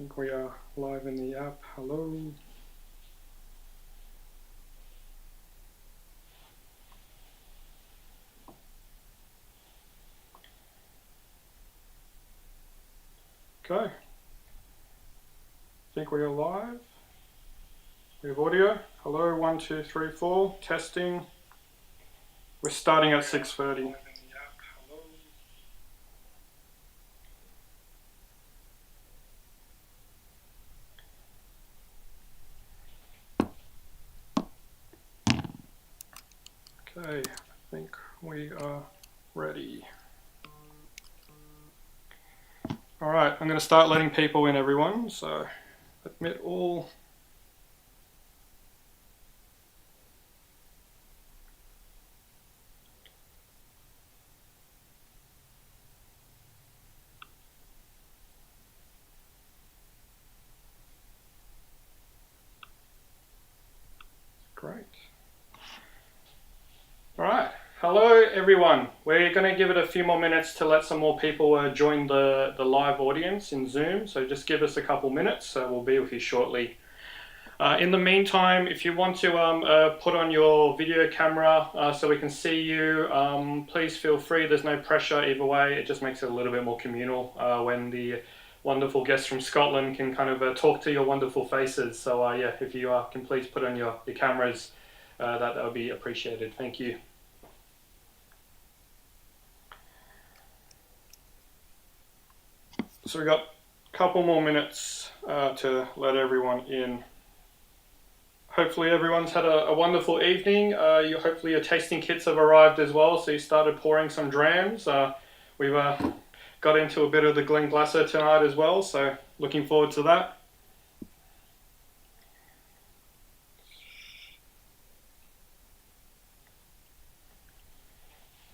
think we are live in the app. Hello. Okay. I think we are live. We have audio. Hello, 1, 2, 3, 4. Testing. We're starting at 6:30. Okay, I think we are ready. All right, I'm going to start letting people in, everyone. So, admit all. Great. All right. Hello, everyone. We're going to give it a few more minutes to let some more people join the live audience in Zoom. So just give us a couple minutes. We'll be with you shortly. In the meantime, if you want to put on your video camera so we can see you, please feel free. There's no pressure either way. It just makes it a little bit more communal when the wonderful guests from Scotland can kind of talk to your wonderful faces. So yeah, if you can please put on your cameras, that would be appreciated. Thank you. So we've got a couple more minutes to let everyone in. Hopefully everyone's had a wonderful evening. Hopefully your tasting kits have arrived as well, so you started pouring some drams. We've got into a bit of the Glenglasser tonight as well, so looking forward to that.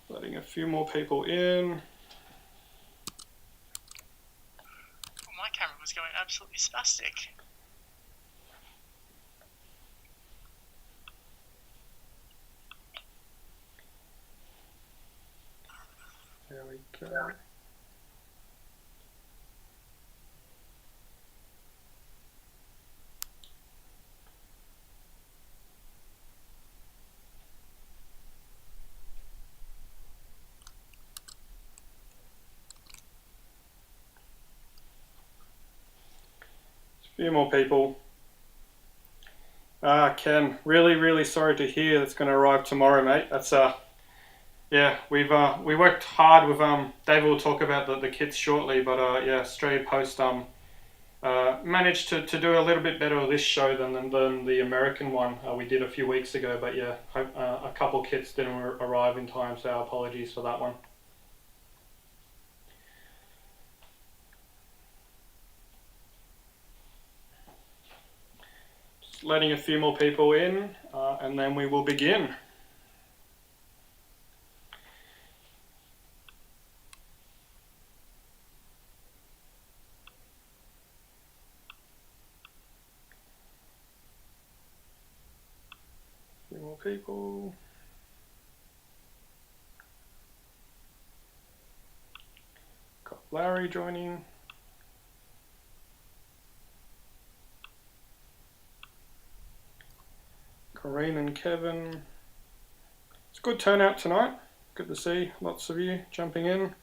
Letting a few more people in. My camera was going absolutely spastic. There we go. A few more people. Ken, really sorry to hear that's going to arrive tomorrow, mate. That's yeah, we worked hard with David will talk about the kits shortly, but yeah, Australia Post managed to do a little bit better with this show than the American one we did a few weeks ago. But yeah, a couple kits didn't arrive in time, so our apologies for that one. Just letting a few more people in, and then we will begin. More people. Got Larry joining. Corrine and Kevin. It's a good turnout tonight. Good to see lots of you jumping in.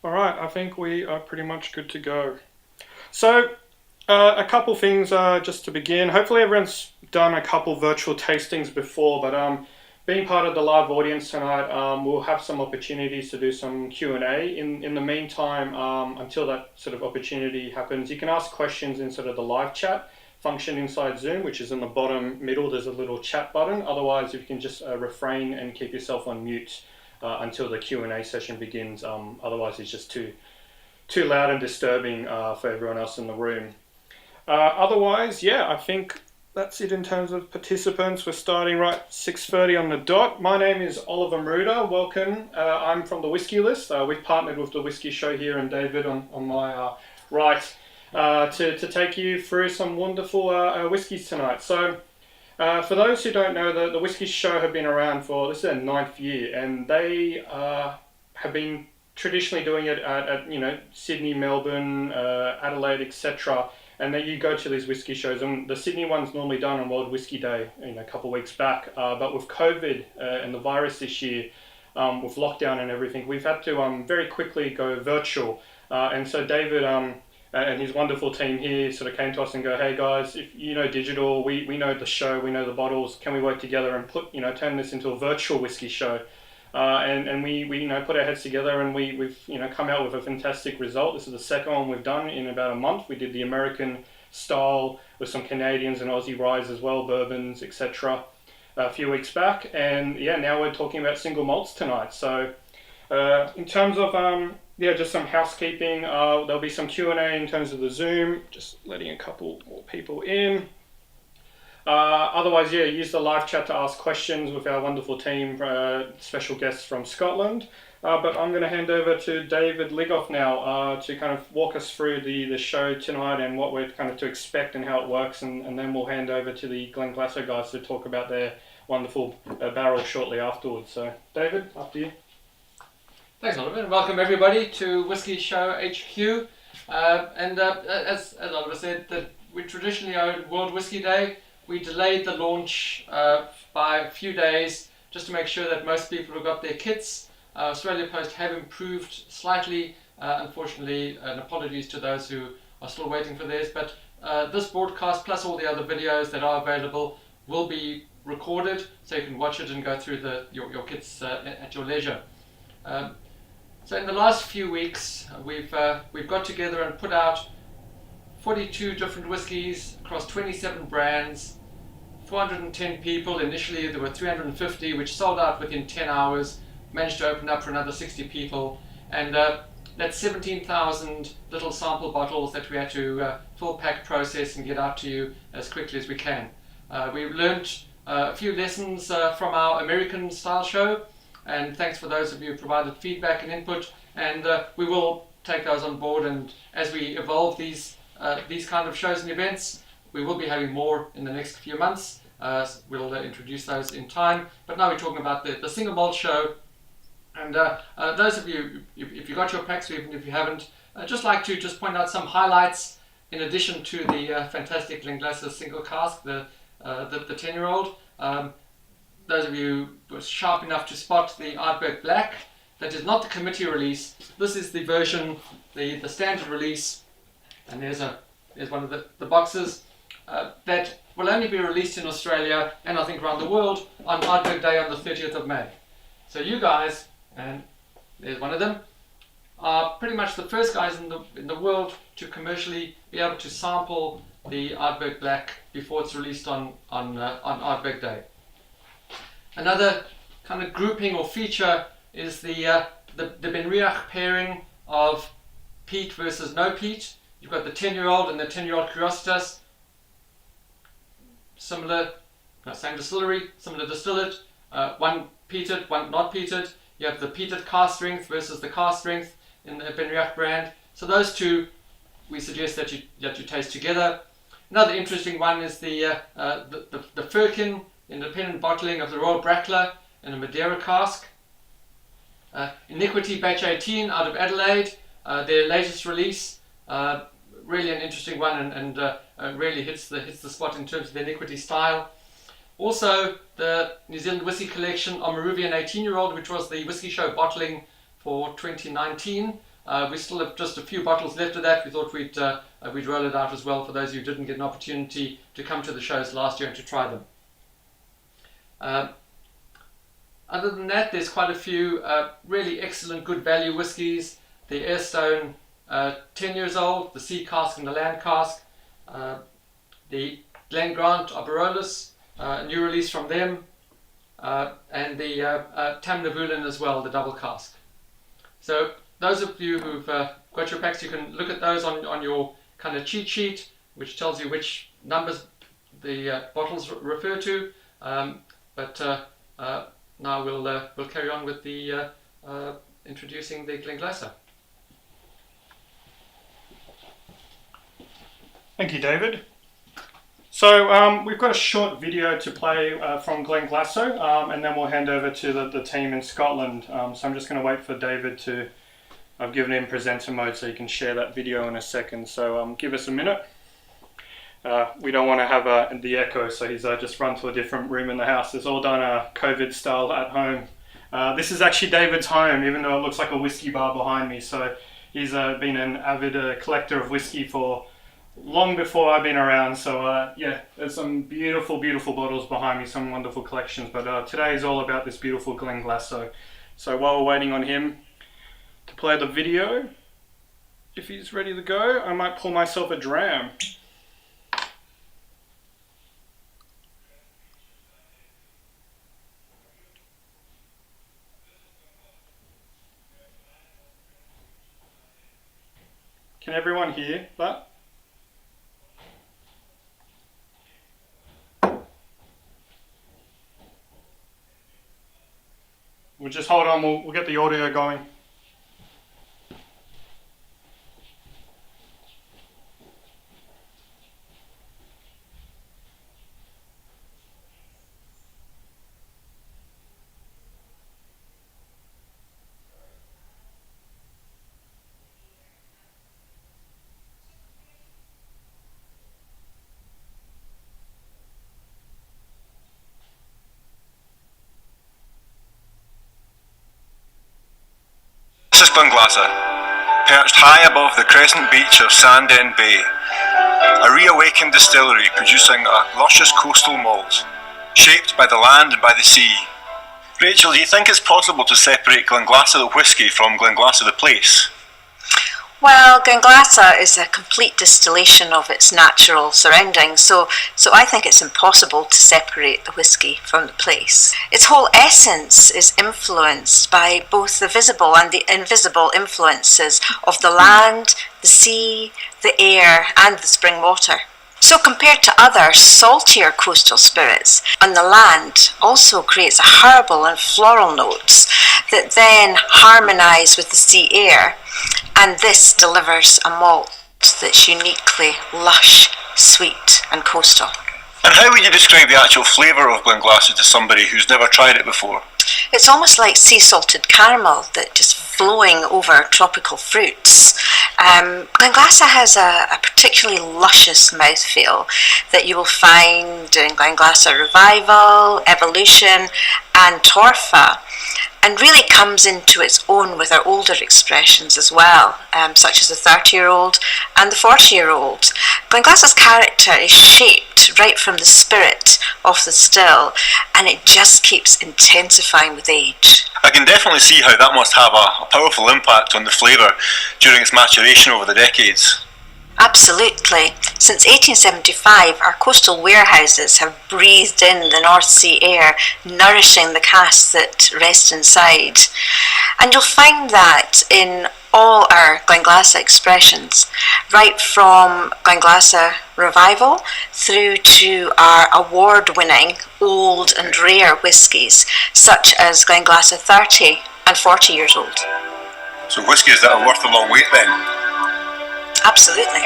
All right, I think we are pretty much good to go. So, a couple things just to begin. Hopefully everyone's done a couple virtual tastings before, but being part of the live audience tonight, we'll have some opportunities to do some Q&A. In the meantime, until that sort of opportunity happens, you can ask questions in sort of the live chat function inside Zoom, which is in the bottom middle. There's a little chat button. Otherwise, if you can just refrain and keep yourself on mute until the Q&A session begins. Otherwise, it's just too loud and disturbing for everyone else in the room. Otherwise, yeah, I think that's it in terms of participants. We're starting right 6:30 on the dot. My name is Oliver Maruda. Welcome. I'm from the Whisky List. We've partnered with the Whisky Show here, and David on my right to take you through some wonderful whiskies tonight. So for those who don't know, the Whisky Show have been around for, this is their 9th year, and they have been traditionally doing it at Sydney, Melbourne, Adelaide, etc. And then you go to these whiskey shows, and the Sydney one's normally done on World Whiskey Day, a couple of weeks back. But with COVID and the virus this year, with lockdown and everything, we've had to very quickly go virtual. And so David and his wonderful team here sort of came to us and go, hey guys, if you know digital, we know the show, we know the bottles, can we work together and turn this into a virtual whiskey show? And we put our heads together, and we've come out with a fantastic result. This is the second one we've done in about a month. We did the American style with some Canadians and Aussie ryes as well, bourbons, etc. a few weeks back, and now we're talking about single malts tonight. So in terms of just some housekeeping, there'll be some Q&A in terms of the Zoom, just letting a couple more people in. Otherwise, use the live chat to ask questions with our wonderful team, special guests from Scotland. But I'm going to hand over to David Ligoff now to kind of walk us through the show tonight and what we're kind of to expect and how it works, and then we'll hand over to the Glenglassaugh guys to talk about their wonderful barrel shortly afterwards. So, David, up to you. Thanks, Oliver, and welcome everybody to Whisky Show HQ. As Oliver said, that we traditionally own World Whiskey Day. We delayed the launch by a few days just to make sure that most people have got their kits. Australia Post have improved slightly, unfortunately, and apologies to those who are still waiting for theirs, but this broadcast plus all the other videos that are available will be recorded, so you can watch it and go through your kits at your leisure. So in the last few weeks, we've got together and put out 42 different whiskies across 27 brands, 410 people. Initially there were 350, which sold out within 10 hours, managed to open up for another 60 people, and that's 17,000 little sample bottles that we had to full pack process and get out to you as quickly as we can. We learned a few lessons from our American style show, and thanks for those of you who provided feedback and input, and we will take those on board, and as we evolve these kind of shows and events, we will be having more in the next few months. We'll introduce those in time, but now we're talking about the single malt show. And those of you, if you got your packs, or even if you haven't, I'd just like to point out some highlights in addition to the fantastic Glenglassaugh single cask, the 10-year-old. Those of you who were sharp enough to spot the Ardbeg Black, that is not the committee release. This is the version, the standard release, and there's one of the boxes that will only be released in Australia and I think around the world on Ardbeg Day on the 30th of May. So you guys, and there's one of them, are pretty much the first guys in the world to commercially be able to sample the Ardbeg Black before it's released on Ardbeg Day. Another kind of grouping or feature is the Benriach pairing of peat versus no peat. You've got the 10-year-old and the 10-year-old Curiositas, similar, same distillery, similar distillate, one peated, one not peated. You have the peated cask strength versus the cask strength in the Benriach brand. So those two, we suggest that you taste together. Another interesting one is the Firkin independent bottling of the Royal Brackler in a Madeira cask. Iniquity Batch 18 out of Adelaide, their latest release. Really an interesting one, and really hits the spot in terms of the Iniquity style. Also, the New Zealand Whisky Collection Omaruvian 18-year-old, which was the Whisky Show bottling for 2019. We still have just a few bottles left of that. We thought we'd roll it out as well for those who didn't get an opportunity to come to the shows last year and to try them. Other than that, there's quite a few really excellent good value whiskies. The Airstone 10 years old, the Sea Cask and the Land Cask, the Glen Grant Oberolis, a new release from them, and the Tamnavulin as well, the double cask. So those of you who've got your packs, you can look at those on your kind of cheat sheet, which tells you which numbers the bottles refer to. Now we'll carry on with the introducing the Glenglassaugh. Thank you, David. So we've got a short video to play from Glenglassaugh, and then we'll hand over to the team in Scotland. So I'm just going to wait for David to I've given him presenter mode so he can share that video in a second. So give us a minute. We don't want to have the echo, so he's just run to a different room in the house. It's all done COVID style at home. This is actually David's home, even though it looks like a whiskey bar behind me. So he's been an avid collector of whiskey for long before I've been around. So yeah, there's some beautiful, beautiful bottles behind me, some wonderful collections. But today is all about this beautiful Glenglassaugh. So while we're waiting on him to play the video, if he's ready to go, I might pour myself a dram. Can everyone hear that? We'll just hold on, we'll get the audio going. This is Glenglassaugh, perched high above the crescent beach of Sandend Bay, a reawakened distillery producing a luscious coastal malt, shaped by the land and by the sea. Rachel, do you think it's possible to separate Glenglassaugh the whisky from Glenglassaugh the place? Well, Glenglassaugh is a complete distillation of its natural surroundings, so I think it's impossible to separate the whisky from the place. Its whole essence is influenced by both the visible and the invisible influences of the land, the sea, the air, and the spring water. So compared to other saltier coastal spirits, on the land also creates a herbal and floral notes that then harmonise with the sea air, and this delivers a malt that's uniquely lush, sweet and coastal. And how would you describe the actual flavour of Glenglassaugh to somebody who's never tried it before? It's almost like sea salted caramel that just flowing over tropical fruits. Glenglassaugh has a particularly luscious mouthfeel that you will find in Glenglassaugh Revival, Evolution and Torfa, and really comes into its own with our older expressions as well, such as the 30-year-old and the 40-year-old. Glenglassaugh's character is shaped right from the spirit of the still, and it just keeps intensifying with age. I can definitely see how that must have a powerful impact on the flavour during its maturation over the decades. Absolutely. Since 1875, our coastal warehouses have breathed in the North Sea air, nourishing the casks that rest inside. And you'll find that in all our Glenglassaugh expressions, right from Glenglassaugh Revival through to our award-winning old and rare whiskies, such as Glenglassaugh 30 and 40 years old. So whiskies that are worth a long wait then? Absolutely.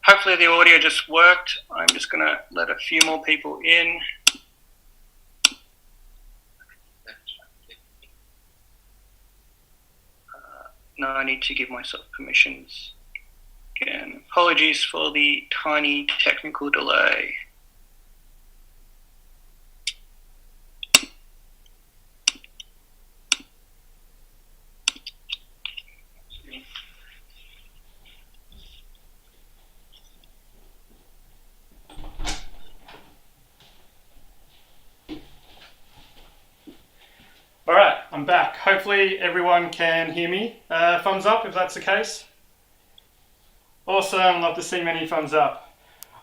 Hopefully the audio just worked. I'm just going to let a few more people in. Now I need to give myself permissions. Again, apologies for the tiny technical delay. All right, I'm back. Hopefully everyone can hear me. Thumbs up if that's the case. Awesome, love to see many thumbs up.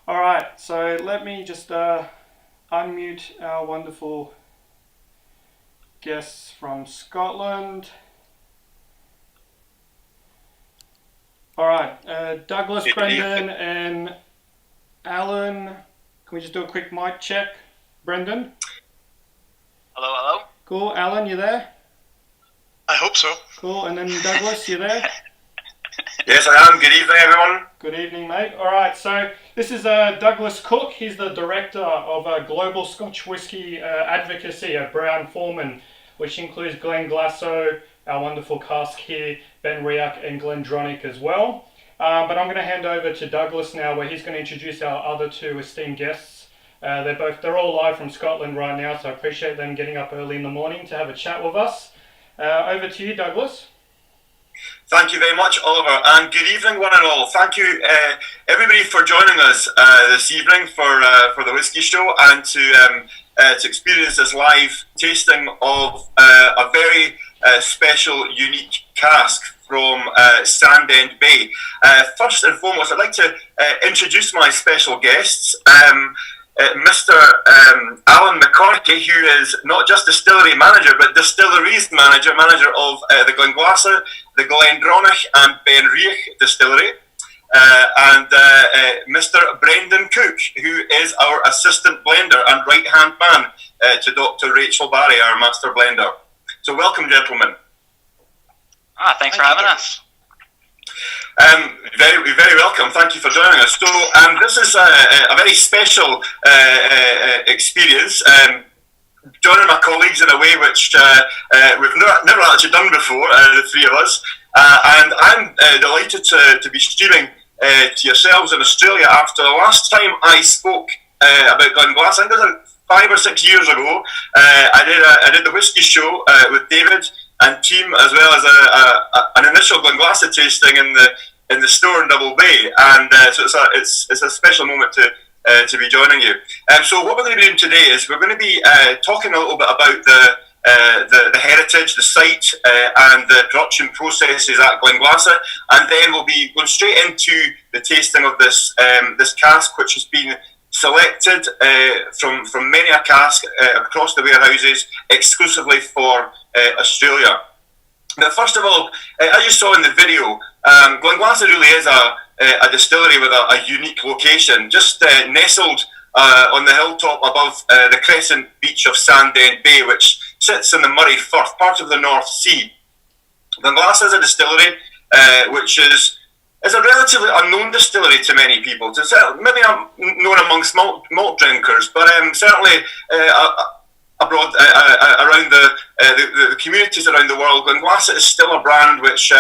All right, so let me just unmute our wonderful guests from Scotland. All right, Douglas, Brendan, and Alan. Can we just do a quick mic check? Brendan? Hello, hello. Cool. Alan, you there? I hope so. Cool. And then Douglas, you there? Yes, I am. Good evening, everyone. Good evening, mate. All right, so this is Douglas Cook. He's the director of Global Scotch Whisky Advocacy at Brown Forman, which includes Glen Glassow, our wonderful cask here, Ben Riach, and Glendronach as well. But I'm going to hand over to Douglas now, where he's going to introduce our other two esteemed guests. They're all live from Scotland right now, so I appreciate them getting up early in the morning to have a chat with us. Over to you, Douglas. Thank you very much, Oliver, and good evening, one and all. Thank you, everybody, for joining us this evening for the Whisky Show and to experience this live tasting of a very special, unique cask from Sandend Bay. First and foremost, I'd like to introduce my special guests. Mr. Alan McCorkey, who is not just distillery manager, but distilleries manager of the Glenglassaugh, the Glendronach and Ben Riach distillery, and Mr. Brendan Cook, who is our assistant blender and right-hand man to Dr. Rachel Barry, our master blender. So welcome, gentlemen. Thanks for having us. Very, very welcome. Thank you for joining us. So this is a very special experience. Joining my colleagues in a way which we've never actually done before, the three of us. And I'm delighted to be streaming to yourselves in Australia after the last time I spoke about Glenglassaugh. I think it was 5 or 6 years ago. I did the Whisky Show with David and team, as well as an initial Glenglassaugh tasting in the store in Double Bay, and so it's a special moment to be joining you. So what we're going to be doing today is we're going to be talking a little bit about the heritage, the site, and the production processes at Glenglassaugh, and then we'll be going straight into the tasting of this cask, which has been selected from many a cask across the warehouses exclusively for Australia. But first of all, as you saw in the video, Glenglassaugh really is a distillery with a unique location, just nestled on the hilltop above the crescent beach of Sandend Bay, which sits in the Murray Firth, part of the North Sea. Glenglassaugh is a distillery which is a relatively unknown distillery to many people. It's maybe known amongst malt drinkers, but certainly abroad, around the communities around the world, Glenglassaugh is still a brand which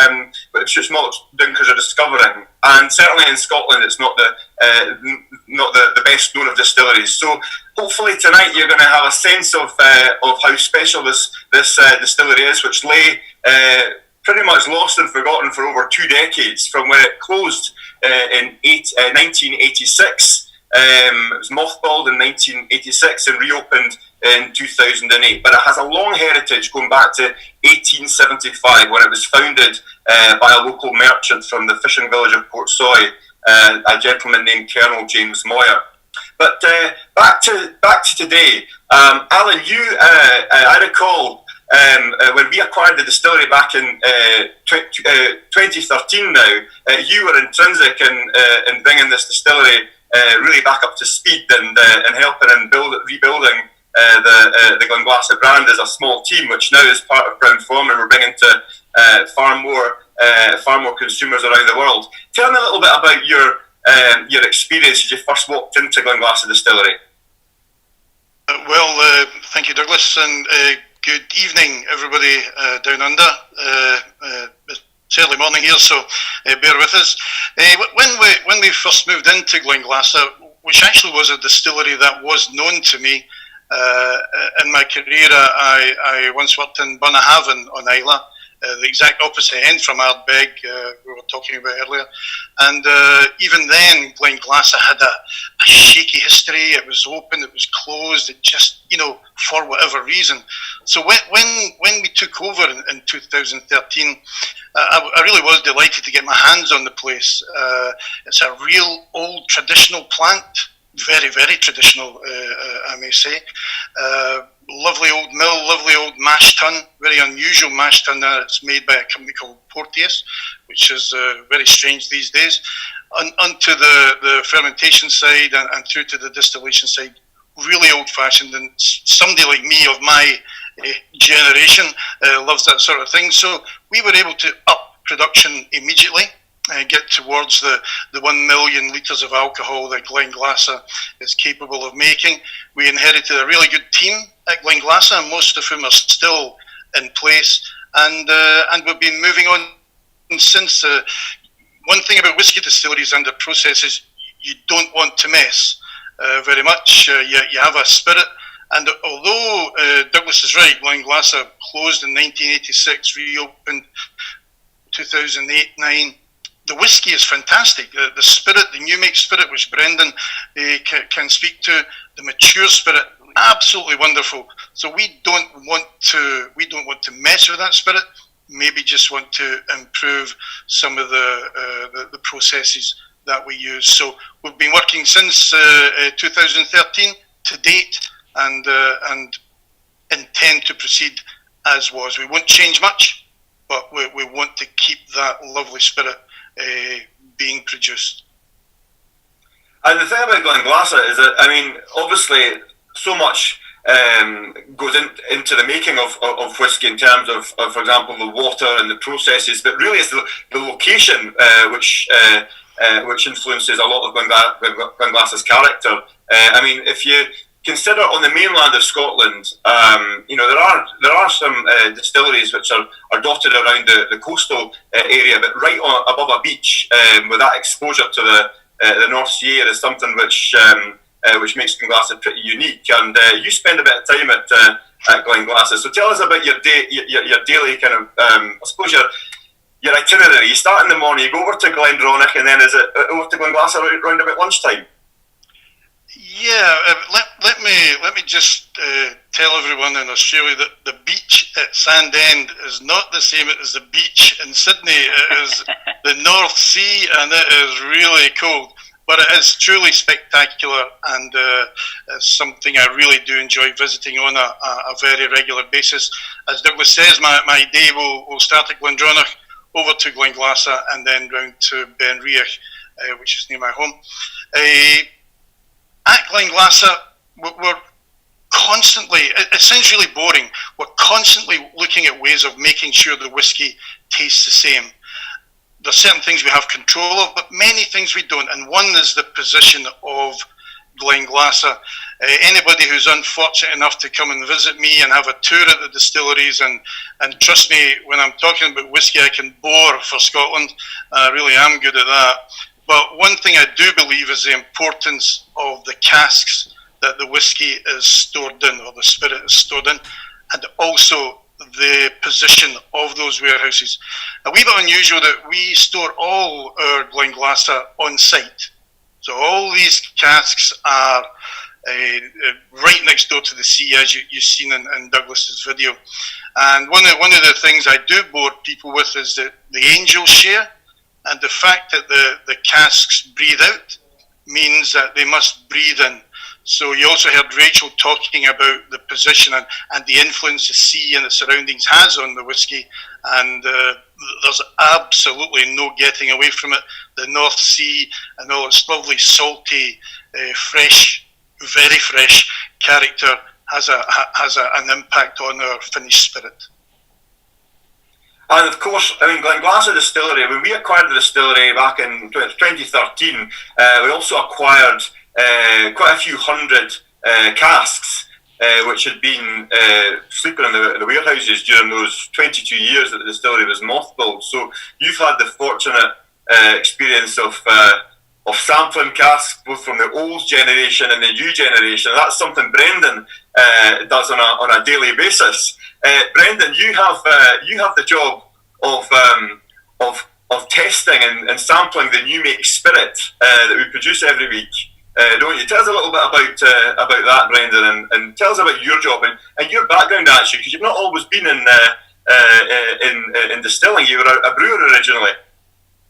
malt drinkers are discovering, and certainly in Scotland, it's not the best known of distilleries. So hopefully tonight you're going to have a sense of how special this distillery is, which lay pretty much lost and forgotten for over 2 decades, from when it closed in 1986. It was mothballed in 1986 and reopened in 2008, but it has a long heritage going back to 1875, when it was founded by a local merchant from the fishing village of Portsoy, a gentleman named Colonel James Moyer. But back to today, Alan, I recall when we acquired the distillery back in 2013 now, you were intrinsic in bringing this distillery really back up to speed and helping and rebuilding the Glenglassaugh brand as a small team, which now is part of Brown Forman. We're bringing to far more consumers around the world. Tell me a little bit about your experience as you first walked into Glenglassaugh Distillery. Thank you, Douglas, and good evening, everybody down under. It's early morning here, so bear with us. When we first moved into Glenglassaugh, which actually was a distillery that was known to me in my career, I once worked in Bunnahabhain on Islay, the exact opposite end from Ardbeg we were talking about earlier. And even then, Glenglassaugh had a shaky history. It was open, it was closed, it just, for whatever reason. So when we took over in 2013, I really was delighted to get my hands on the place. It's a real old traditional plant, very, very traditional, I may say. Lovely old mill, lovely old mash tun, very unusual mash tun. It's made by a company called Porteous, which is very strange these days. Onto the fermentation side and through to the distillation side, really old-fashioned, and somebody like me of my generation loves that sort of thing. So we were able to up production immediately. get towards the 1 million litres of alcohol that Glenglassaugh is capable of making. We inherited a really good team at Glenglassaugh, most of whom are still in place, and we've been moving on since. One thing about whisky distilleries and the process is you don't want to mess very much. You have a spirit, and although Douglas is right, Glenglassaugh closed in 1986, reopened 2008-9. The whisky is fantastic. The spirit, the new make spirit, which Brendan can speak to, the mature spirit, absolutely wonderful. So we don't want to mess with that spirit. Maybe just want to improve some of the processes that we use. So we've been working since 2013 to date, and intend to proceed as was. We won't change much, but we want to keep that lovely spirit being produced. And the thing about Glenglassaugh is that, I mean, obviously, so much goes into the making of whisky in terms of, for example, the water and the processes, but really it's the location which influences a lot of Glengassaugh's character. I mean, if you consider on the mainland of Scotland, there are some distilleries which are dotted around the coastal area, but right above a beach, with that exposure to the North Sea is something which makes Glenglassaugh pretty unique. And you spend a bit of time at Glenglassaugh, so tell us about your daily kind of, I suppose your itinerary. You start in the morning, you go over to Glendronach, and then is it over to Glenglassaugh around about lunchtime? Yeah, let me just tell everyone in Australia that the beach at Sandend is not the same as the beach in Sydney. It is the North Sea, and it is really cold. But it is truly spectacular, and it's something I really do enjoy visiting on a very regular basis. As Douglas says, my day will start at Glendronach, over to Glenglassaugh, and then round to Benriach, which is near my home. At Glenglassaugh, we're constantly, it sounds really boring, we're constantly looking at ways of making sure the whisky tastes the same. There's certain things we have control of, but many things we don't, and one is the position of Glenglassaugh. Anybody who's unfortunate enough to come and visit me and have a tour at the distilleries, and trust me, when I'm talking about whisky, I can bore for Scotland. I really am good at that. But one thing I do believe is the importance of the casks that the whisky is stored in, or the spirit is stored in, and also the position of those warehouses. A wee bit unusual that we store all our Glenglassaugh on site. So all these casks are right next door to the sea, as you've seen in Douglas's video. And one of the things I do bore people with is the angel share, and the fact that the casks breathe out means that they must breathe in. So you also heard Rachel talking about the position and the influence the sea and the surroundings has on the whisky, and there's absolutely no getting away from it. The North Sea and all its lovely salty, fresh, very fresh character has an impact on our finished spirit. And of course, I mean, Glenglassaugh Distillery, when we acquired the distillery back in 2013, we also acquired quite a few hundred casks, which had been sleeping in the warehouses during those 22 years that the distillery was mothballed. So you've had the fortunate experience of sampling casks, both from the old generation and the new generation. That's something Brendan does on a daily basis. Brendan, you have the job of testing and sampling the new make spirit that we produce every week. Don't you? Tell us a little bit about that, Brendan, and tell us about your job and your background, actually, because you've not always been in distilling. You were a brewer originally.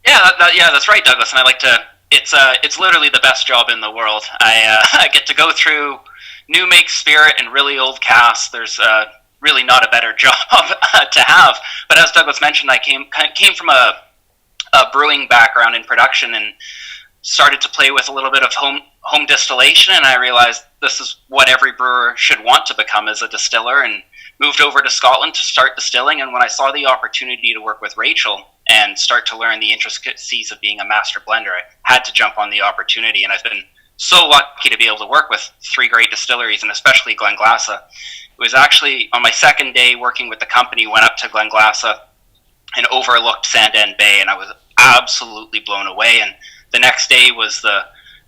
Yeah, that's right, Douglas. And I like to. It's literally the best job in the world. I get to go through new make spirit and really old casks. There's really not a better job to have. But as Douglas mentioned, I came from a brewing background in production and started to play with a little bit of home distillation, and I realized this is what every brewer should want to become as a distiller, and moved over to Scotland to start distilling. And when I saw the opportunity to work with Rachel, and start to learn the intricacies of being a master blender, I had to jump on the opportunity, and I've been so lucky to be able to work with 3 great distilleries, and especially Glenglassa. It was actually on my second day working with the company, went up to Glenglassa and overlooked Sandown Bay, and I was absolutely blown away. And the next day was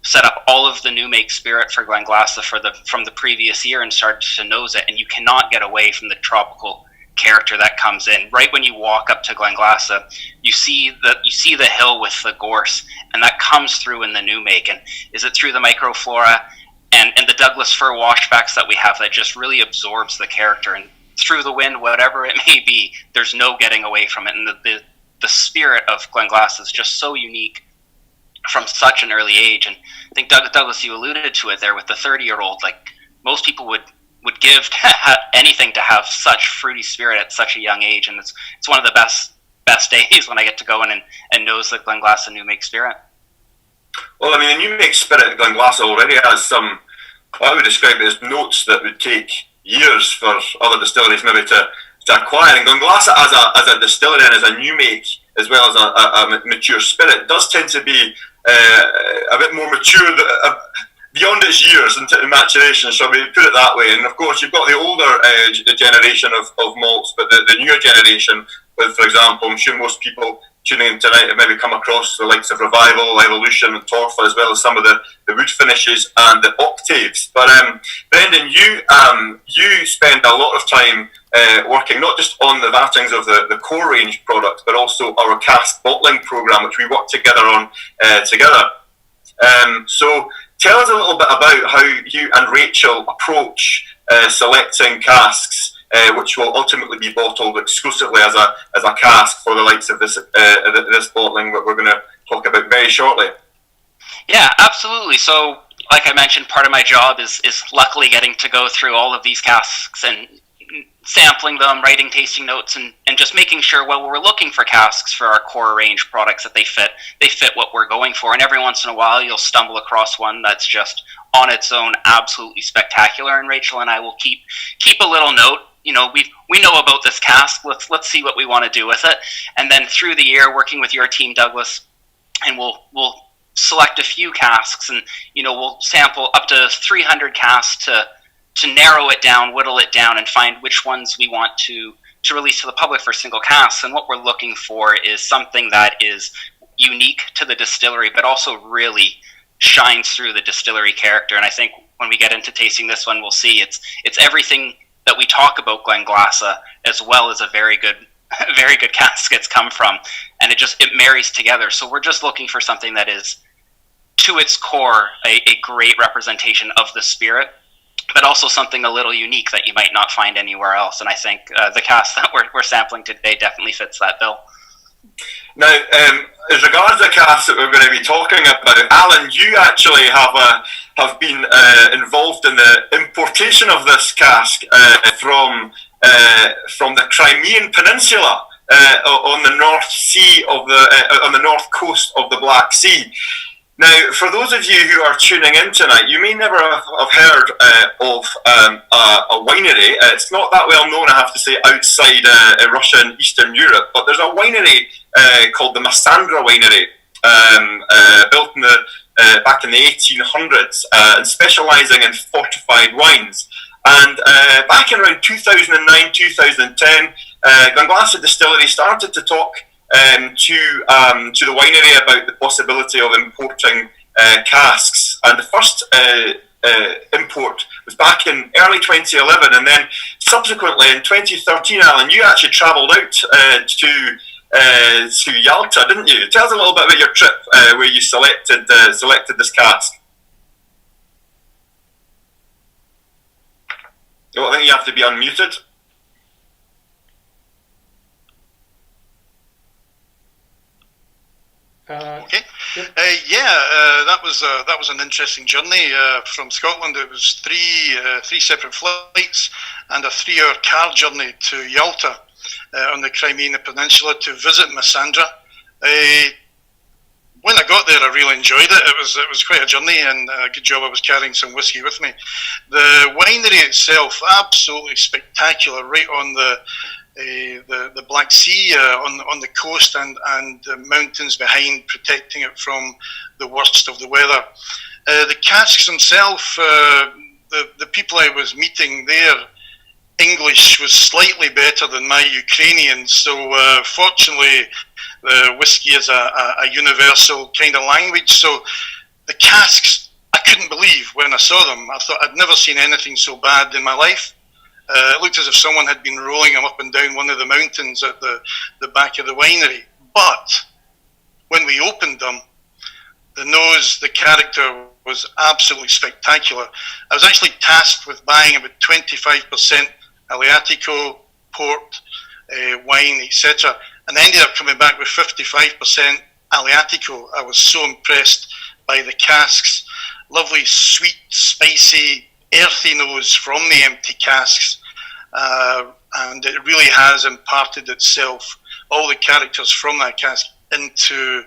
set up all of the new make spirit for Glenglassa from the previous year and started to nose it, and you cannot get away from the tropical character that comes in. Right when you walk up to Glenglassa, you see the hill with the gorse, and that comes through in the new make. And is it through the microflora and the Douglas fir washbacks that we have that just really absorbs the character, and through the wind, whatever it may be, there's no getting away from it. And the spirit of Glenglassa is just so unique from such an early age. And I think Douglas, you alluded to it there with the 30-year-old. Like, most people would give anything to have such fruity spirit at such a young age, and it's one of the best days when I get to go in and nose the Glenglassa new make spirit. Well, I mean, the new make spirit at Glenglassa already has some, I would describe it as notes that would take years for other distilleries maybe to acquire. And Glenglassa as a distillery and as a new make, as well as a mature spirit, does tend to be a bit more mature beyond its years into maturation, so we put it that way. And of course, you've got the older generation of malts, but the newer generation, with, for example, I'm sure most people tuning in tonight have maybe come across the likes of Revival, Evolution, and Torfa, as well as some of the wood finishes and the octaves. But Brendan, you spend a lot of time working not just on the vatings of the core range products, but also our cask bottling program, which we work together on together. So tell us a little bit about how you and Rachel approach selecting casks, which will ultimately be bottled exclusively as a cask for the likes of this bottling that we're going to talk about very shortly. Yeah, absolutely. So, like I mentioned, part of my job is luckily getting to go through all of these casks and sampling them, writing tasting notes, and just making sure, well, we're looking for casks for our core range products that they fit what we're going for. And every once in a while, you'll stumble across one that's just on its own absolutely spectacular. And Rachel and I will keep a little note. You know, we know about this cask. Let's see what we want to do with it. And then through the year, working with your team, Douglas, and we'll select a few casks, and we'll sample up to 300 casks to narrow it down, whittle it down, and find which ones we want to release to the public for single casks. And what we're looking for is something that is unique to the distillery, but also really shines through the distillery character. And I think when we get into tasting this one, we'll see it's everything that we talk about Glenglassa, as well as a very good cask it's come from, and it marries together. So we're just looking for something that is, to its core, a great representation of the spirit, but also something a little unique that you might not find anywhere else. And I think the cask that we're sampling today definitely fits that bill. Now, as regards the cask that we're going to be talking about, Alan, you actually have been involved in the importation of this cask from the Crimean Peninsula on the North Sea on the north coast of the Black Sea. Now, for those of you who are tuning in tonight, you may never have heard of a winery. It's not that well known, I have to say, outside Russia and Eastern Europe, but there's a winery called the Massandra Winery, built back in the 1800s, and specialising in fortified wines. And back in around 2009, 2010, Glenglassa Distillery started to talk to the winery about the possibility of importing casks, and the first import was back in early 2011, and then subsequently in 2013, Alan, you actually travelled out to Yalta, didn't you? Tell us a little bit about your trip where you selected this cask. Oh, I think you have to be unmuted. Okay. That was an interesting journey from Scotland. It was three separate flights and a 3-hour car journey to Yalta on the Crimean Peninsula to visit Massandra. When I got there, I really enjoyed it. It was quite a journey, and a good job I was carrying some whiskey with me. The winery itself, absolutely spectacular, right on the the Black Sea on the coast and the mountains behind, protecting it from the worst of the weather. The casks themselves, the people I was meeting there, English was slightly better than my Ukrainian, so fortunately whiskey is a universal kind of language. So the casks, I couldn't believe when I saw them. I thought I'd never seen anything so bad in my life. It looked as if someone had been rolling them up and down one of the mountains at the back of the winery. But when we opened them, the nose, the character was absolutely spectacular. I was actually tasked with buying about 25% Aleatico, port, wine, etc. And I ended up coming back with 55% Aleatico. I was so impressed by the casks. Lovely, sweet, spicy, earthy nose from the empty casks. And it really has imparted itself, all the characters from that cask, into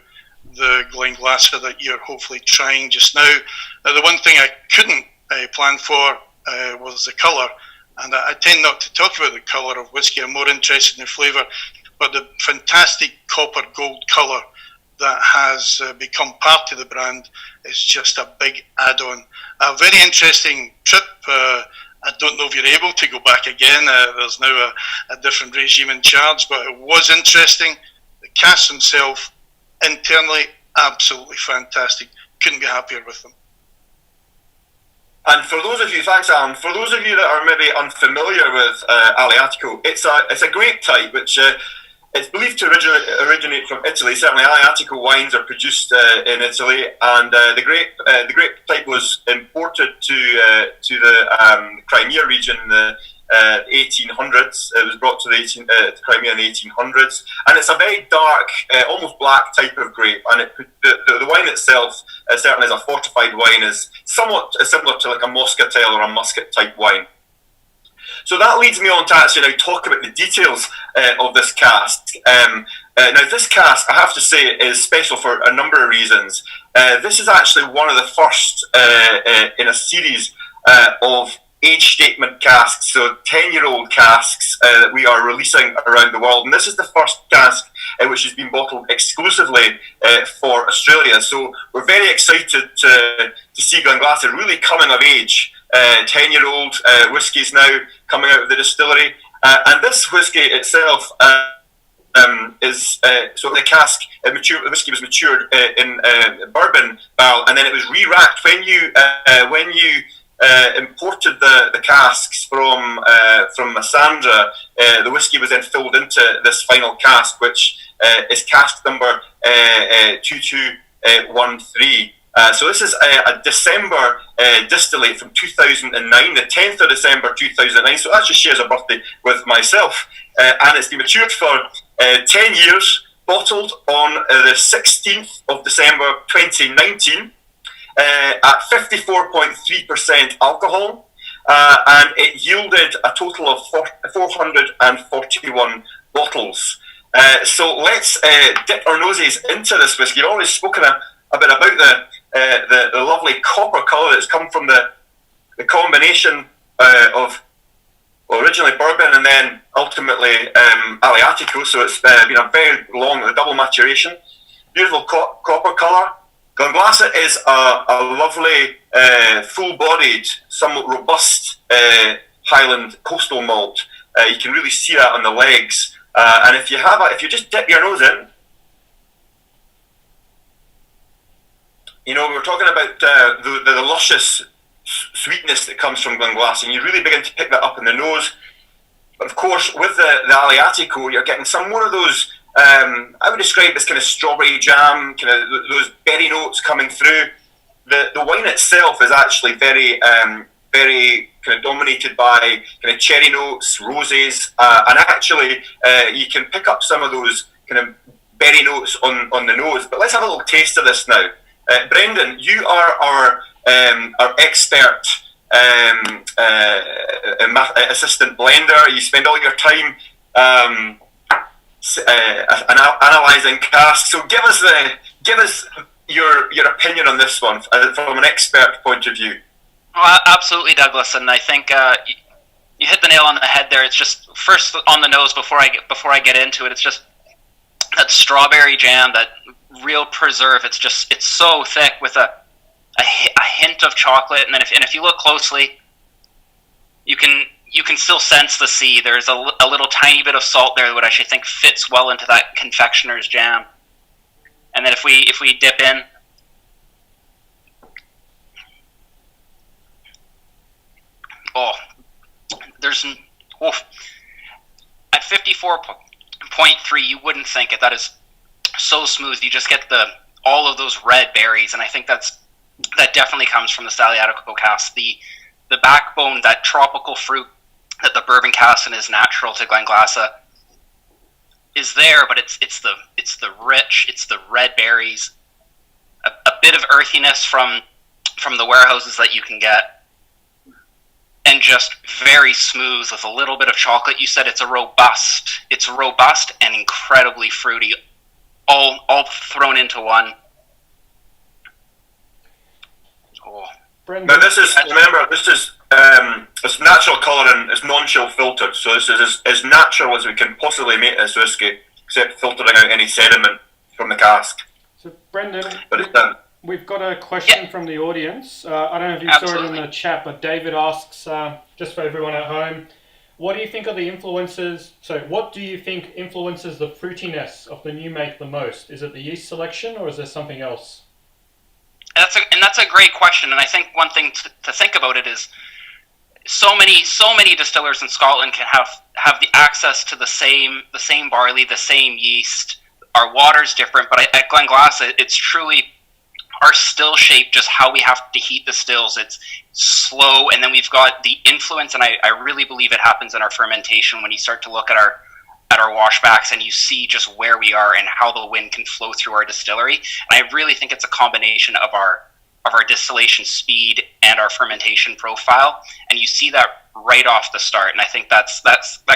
the Glenglasser that you're hopefully trying just now. The one thing I couldn't plan for was the colour. And I tend not to talk about the colour of whiskey. I'm more interested in the flavour. But the fantastic copper gold colour that has become part of the brand is just a big add-on. A very interesting trip. I don't know if you're able to go back again. There's now a different regime in charge, but it was interesting. The casks themselves, internally, absolutely fantastic. Couldn't be happier with them. And for those of you, thanks Alan, for those of you that are maybe unfamiliar with Aleatico, it's a grape type which it's believed to originate from Italy. Certainly Aleatico wines are produced in Italy, and the grape type was imported to the Crimea region in the 1800s. It was brought to the Crimea in the 1800s, and it's a very dark, almost black type of grape. And the wine itself, certainly as a fortified wine, is somewhat similar to like a Moscatel or a Muscat type wine. So that leads me on to actually now talk about the details of this cask. Now this cask, I have to say, is special for a number of reasons. This is actually one of the first in a series of age statement casks, so 10-year-old casks that we are releasing around the world. And this is the first cask which has been bottled exclusively for Australia. So we're very excited to see Glenglasser really coming of age. 10-year-old whiskies now coming out of the distillery. And this whiskey itself is, so the cask, the whiskey was matured in bourbon barrel, and then it was re-racked. When you imported the casks from Massandra, the whiskey was then filled into this final cask, which is cask number 2213. So this is a December distillate from 2009, the 10th of December 2009. So that just shares a birthday with myself. And it's been matured for 10 years, bottled on the 16th of December 2019 at 54.3% alcohol. And it yielded a total of 441 bottles. So let's dip our noses into this whiskey. I've already spoken a bit about the lovely copper colour that's come from the combination of originally bourbon and then ultimately Aleatico. So it's been a very long, double maturation. Beautiful copper colour. Glenglasser is a lovely, full-bodied, somewhat robust Highland coastal malt. You can really see that on the legs. And if you just dip your nose in, you know, we were talking about the luscious sweetness that comes from Glenglasser, and you really begin to pick that up in the nose. But of course, with the Aleatico, you're getting one of those, I would describe as kind of strawberry jam, kind of those berry notes coming through. The wine itself is actually very kind of dominated by kind of cherry notes, roses, and actually you can pick up some of those kind of berry notes on the nose. But let's have a little taste of this now. Brendan, you are our expert assistant blender. You spend all your time analysing casks. So give us your opinion on this one from an expert point of view. Well, absolutely, Douglas, and I think you hit the nail on the head there. It's just first on the nose before I get into it. It's just that strawberry jam, that real preserve. It's so thick with a hint of chocolate, and then if you look closely, you can still sense the sea. There's a little tiny bit of salt there, which I actually think fits well into that confectioner's jam. And then if we dip in, at 54.3, you wouldn't think it. That is so smooth. You just get all of those red berries, and I think that definitely comes from the Staliatico cask. The backbone, that tropical fruit that the bourbon cask is natural to Glenglassaugh, is there, but it's the rich, it's the red berries, a bit of earthiness from the warehouses that you can get, and just very smooth with a little bit of chocolate. You said it's robust and incredibly fruity, all thrown into one. Oh. Brendan. Now this is it's natural colouring. It's non-chill filtered, so this is as natural as we can possibly make this whiskey, except filtering out any sediment from the cask. So Brendan, But it's done. we've got a question from the audience. I don't know if you saw it in the chat, but David asks, just for everyone at home, what do you think influences the fruitiness of the new make the most? Is it the yeast selection, or is there something else? That's a great question, and I think one thing to think about it is so many distillers in Scotland can have the access to the same barley, the same yeast. Our water's different, but at Glenglassaugh, it's truly our still shape, just how we have to heat the stills. It's slow, and then we've got the influence, and I really believe it happens in our fermentation when you start to look at our washbacks and you see just where we are and how the wind can flow through our distillery. And I really think it's a combination of our distillation speed and our fermentation profile, and you see that right off the start. And I think that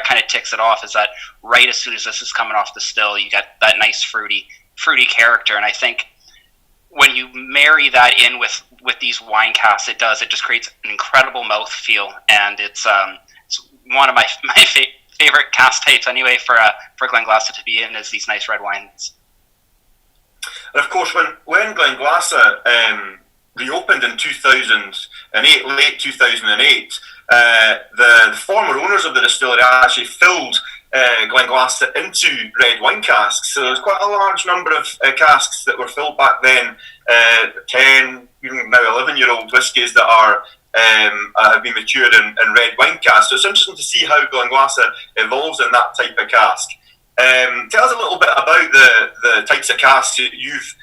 kind of ticks it off, is that right as soon as this is coming off the still, you get that nice fruity character. And I think when you marry that in with these wine casks, it just creates an incredible mouthfeel, and it's one of my favorite cask types anyway for Glenglassaugh to be in, is these nice red wines. And of course, when Glenglassaugh reopened in 2008, late 2008, the former owners of the distillery actually filled Glenglassaugh into red wine casks. So there's quite a large number of casks that were filled back then, 10, even now 11-year-old whiskies that have been matured in red wine casks. So it's interesting to see how Glenglassaugh evolves in that type of cask. Tell us a little bit about the types of casks you've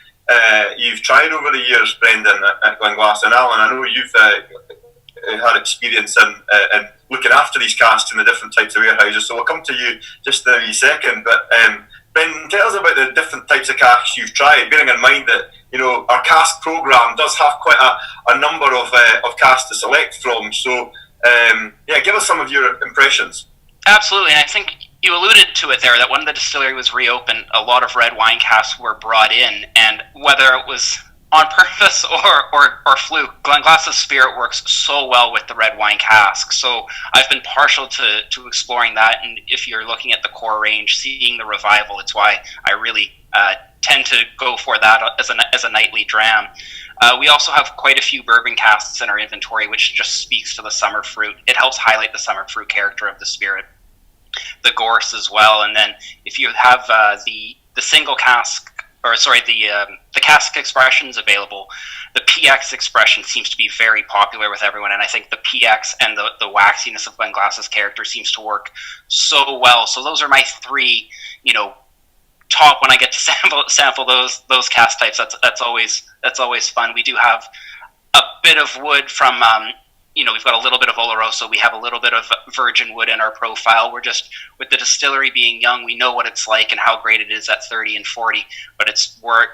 tried over the years, Brendan, at Glenglassaugh. And Alan, I know you've had experience in looking after these casks in the different types of warehouses, so we'll come to you just in a second. But Brendan, tell us about the different types of casks you've tried, bearing in mind that our cask programme does have quite a number of casks to select from. So give us some of your impressions. Absolutely, and I think you alluded to it there, that when the distillery was reopened, a lot of red wine casks were brought in, and whether it was on purpose or fluke, Glenglassaugh's spirit works so well with the red wine cask. So I've been partial to exploring that, and if you're looking at the core range, seeing the revival, it's why I really tend to go for that as a nightly dram. We also have quite a few bourbon casks in our inventory, which just speaks to the summer fruit. It helps highlight the summer fruit character of the spirit. The gorse as well, and then if you have the single cask, the cask expressions available, the PX expression seems to be very popular with everyone, and I think the PX and the waxiness of Glenglassaugh's character seems to work so well. So those are my three, top when I get to sample those cask types. That's always fun. We do have a bit of wood from. We've got a little bit of Oloroso. We have a little bit of virgin wood in our profile. We're just, with the distillery being young, we know what it's like and how great it is at 30 and 40. But we're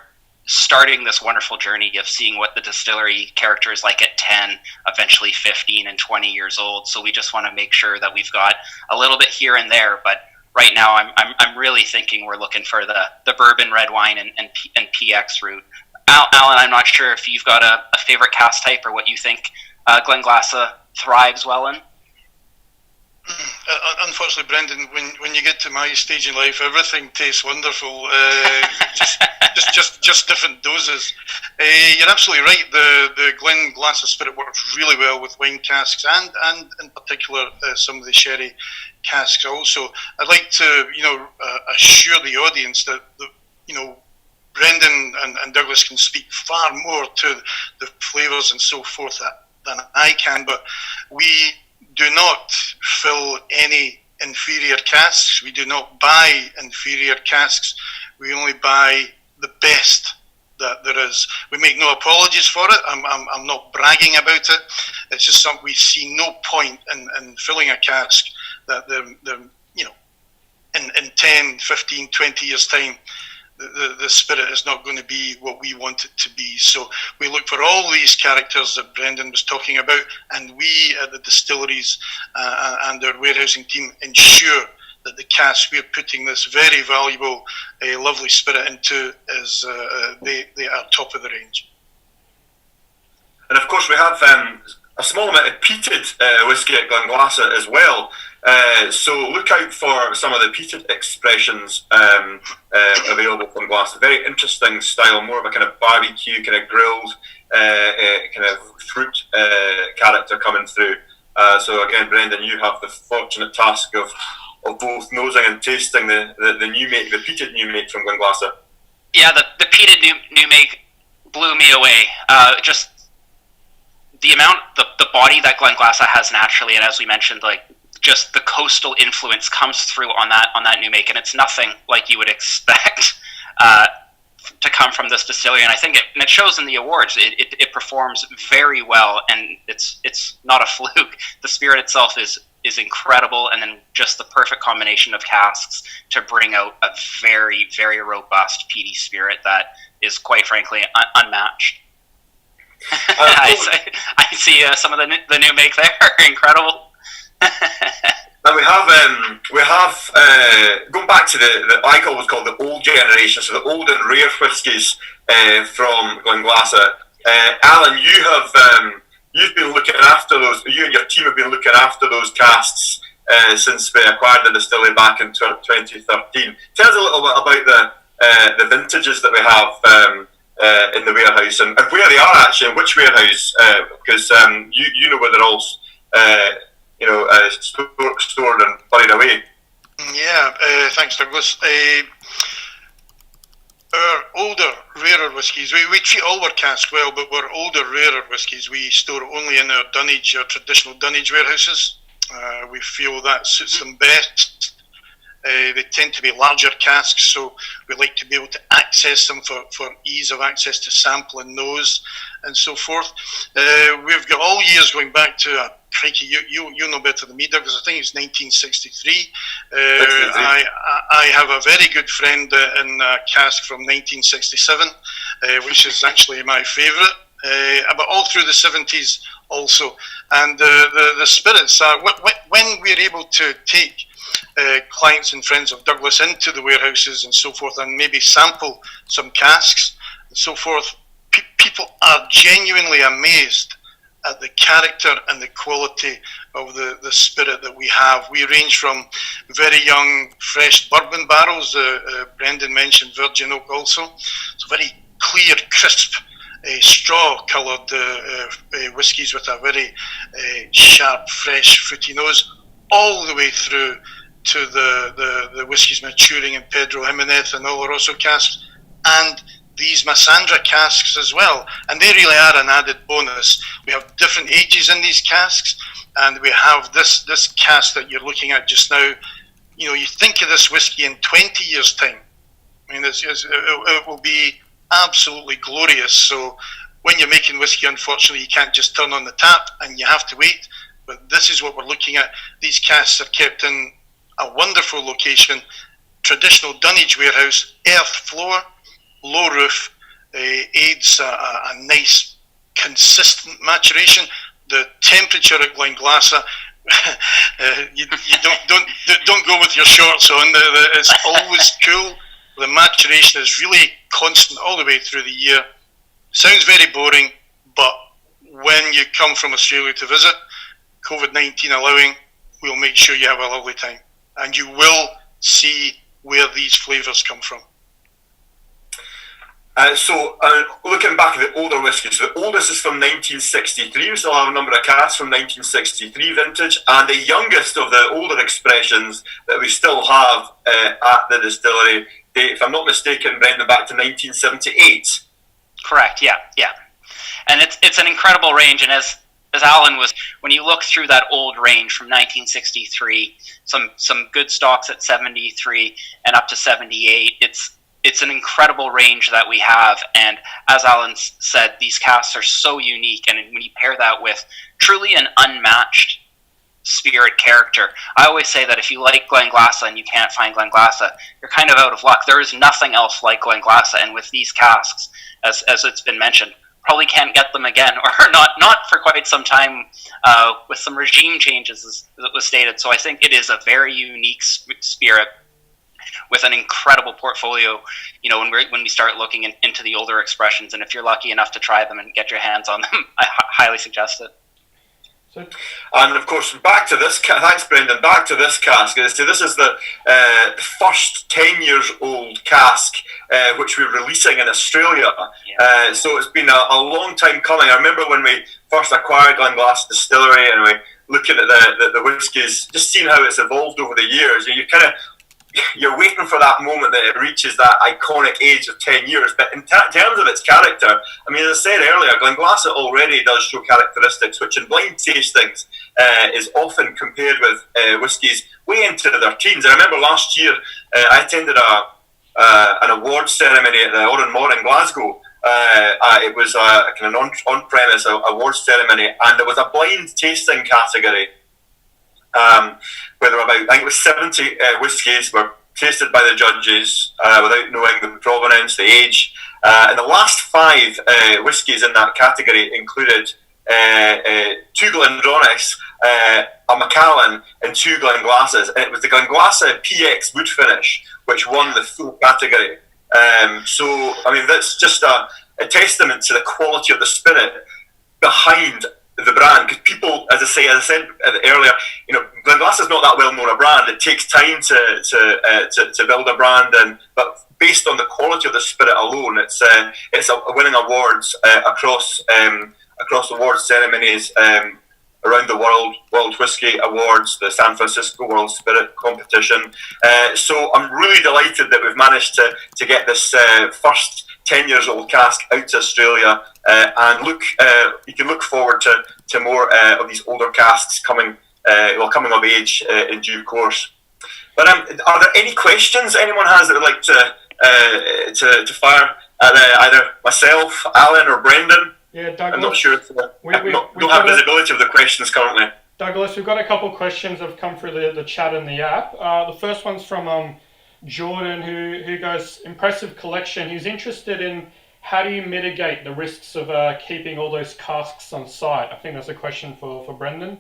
starting this wonderful journey of seeing what the distillery character is like at 10, eventually 15 and 20 years old. So we just want to make sure that we've got a little bit here and there. But right now, I'm really thinking we're looking for the bourbon red wine and PX route. Alan, I'm not sure if you've got a favorite cask type or what you think Glenglassaugh thrives well in. Unfortunately, Brendan, when you get to my stage in life, everything tastes wonderful. Just different doses. You're absolutely right. The Glenglasser Spirit works really well with wine casks and in particular some of the sherry casks. Also, I'd like to assure the audience that Brendan and Douglas can speak far more to the flavours and so forth than I can, but we do not fill any inferior casks. We do not buy inferior casks. We only buy the best that there is. We make no apologies for it. I'm not bragging about it. It's just something we see no point in filling a cask that in 10, 15, 20 years time, the spirit is not going to be what we want it to be. So we look for all these characters that Brendan was talking about, and we at the distilleries and our warehousing team ensure that the cask we're putting this very valuable, lovely spirit into is they are top of the range. And of course we have a small amount of peated whisky at Glenglasser as well. So look out for some of the peated expressions available from Glenglasser. Very interesting style, more of a kind of barbecue, kind of grilled, kind of fruit character coming through. So again, Brendan, you have the fortunate task of both nosing and tasting the new make, the peated new make from Glenglasser. Yeah, the peated new make blew me away. Just the amount, the body that Glenglasser has naturally, and as we mentioned, like just the coastal influence comes through on that new make, and it's nothing like you would expect to come from this distillery. And I think it shows in the awards. It performs very well, and it's not a fluke. The spirit itself is incredible, and then just the perfect combination of casks to bring out a very, very robust peaty spirit that is quite frankly unmatched. I see some of the new make there. Incredible. And we have going back to the I always call the old generation, so the old and rare whiskies from Glenglasser. Alan, you've been looking after those. You and your team have been looking after those casks since we acquired the distillery back in 2013. Tell us a little bit about the vintages that we have in the warehouse and where they are actually, in which warehouse, because you know where they're all stored and buried away. Yeah, thanks, Douglas. Our older, rarer whiskies, we treat all our casks well, but our older, rarer whiskies we store only in our dunnage, our traditional dunnage warehouses. We feel that suits them best. They tend to be larger casks, so we like to be able to access them for ease of access to sample and nose and so forth. We've got all years going back to crikey, you know better than me, Douglas. I think it's 1963. I have a very good friend in a cask from 1967, which is actually my favourite. But all through the 70s also, and the spirits. When we're able to take clients and friends of Douglas into the warehouses and so forth, and maybe sample some casks and so forth, people are genuinely amazed at the character and the quality of the spirit that we have. We range from very young, fresh bourbon barrels. Brendan mentioned virgin oak also. So very clear, crisp, straw-coloured whiskies with a very sharp, fresh, fruity nose, all the way through to the whiskies maturing in Pedro Jimenez and Oloroso casks, and these Massandra casks as well, and they really are an added bonus. We have different ages in these casks, and we have this cask that you're looking at just now. You know, you think of this whiskey in 20 years' time. I mean, it will be absolutely glorious. So when you're making whiskey, unfortunately, you can't just turn on the tap, and you have to wait. But this is what we're looking at. These casks are kept in a wonderful location, traditional dunnage warehouse, earth floor, low roof, aids a nice consistent maturation. The temperature at Glenglasser, you don't go with your shorts on. It's always cool. The maturation is really constant all the way through the year. Sounds very boring, but when you come from Australia to visit, COVID-19 allowing, we'll make sure you have a lovely time. And you will see where these flavours come from. Looking back at the older whiskies, the oldest is from 1963. We still have a number of casks from 1963 vintage, and the youngest of the older expressions that we still have at the distillery date, if I'm not mistaken, Brendan, back to 1978. Correct. Yeah. And it's an incredible range, and as Alan was, when you look through that old range from 1963, some good stocks at 73 and up to 78, it's an incredible range that we have. And as Alan said, these casks are so unique, and when you pair that with truly an unmatched spirit character, I always say that if you like Glenglassaugh and you can't find Glenglassaugh, you're kind of out of luck. There is nothing else like Glenglassaugh, and with these casks, as it's been mentioned, probably can't get them again, or not for quite some time, with some regime changes, as it was stated. So I think it is a very unique spirit with an incredible portfolio, when we start looking into the older expressions. And if you're lucky enough to try them and get your hands on them, I highly suggest it. And of course, back to this. Thanks, Brendan. Back to this cask. So this is the first 10 years old cask which we're releasing in Australia. Yeah. So it's been a long time coming. I remember when we first acquired Glenglassaugh Distillery, and we looking at the whiskies, just seeing how it's evolved over the years. You're waiting for that moment that it reaches that iconic age of 10 years. But in terms of its character, I mean, as I said earlier, Glenglassaugh already does show characteristics which in blind tastings is often compared with whiskies way into their teens. I remember last year I attended an award ceremony at the Oran Mor in Glasgow. It was a kind of on-premise award ceremony, and there was a blind tasting category where there were I think it was 70 whiskies were tasted by the judges without knowing the provenance, the age. And the last 5 whiskies in that category included 2 Glendronachs, a Macallan, and 2 Glenglassaughs. And it was the Glenglassaugh PX wood finish which won the full category. So, I mean, that's just a testament to the quality of the spirit behind the brand, because people, as I said earlier, Glenglassaugh is not that well known a brand. It takes time to build a brand, but based on the quality of the spirit alone, it's winning awards across award ceremonies around the world Whisky Awards, the San Francisco World Spirit Competition. So I'm really delighted that we've managed to get this first 10 years old cask out to Australia, and you can look forward to more of these older casks coming of age in due course. But are there any questions anyone has that would like to fire at either myself, Alan, or Brendan? Yeah, Douglas. I'm not sure. We don't have visibility of the questions currently. Douglas, we've got a couple of questions that have come through the chat and the app. The first one's from Jordan, who goes, impressive collection. He's interested in how do you mitigate the risks of keeping all those casks on site? I think that's a question for Brendan.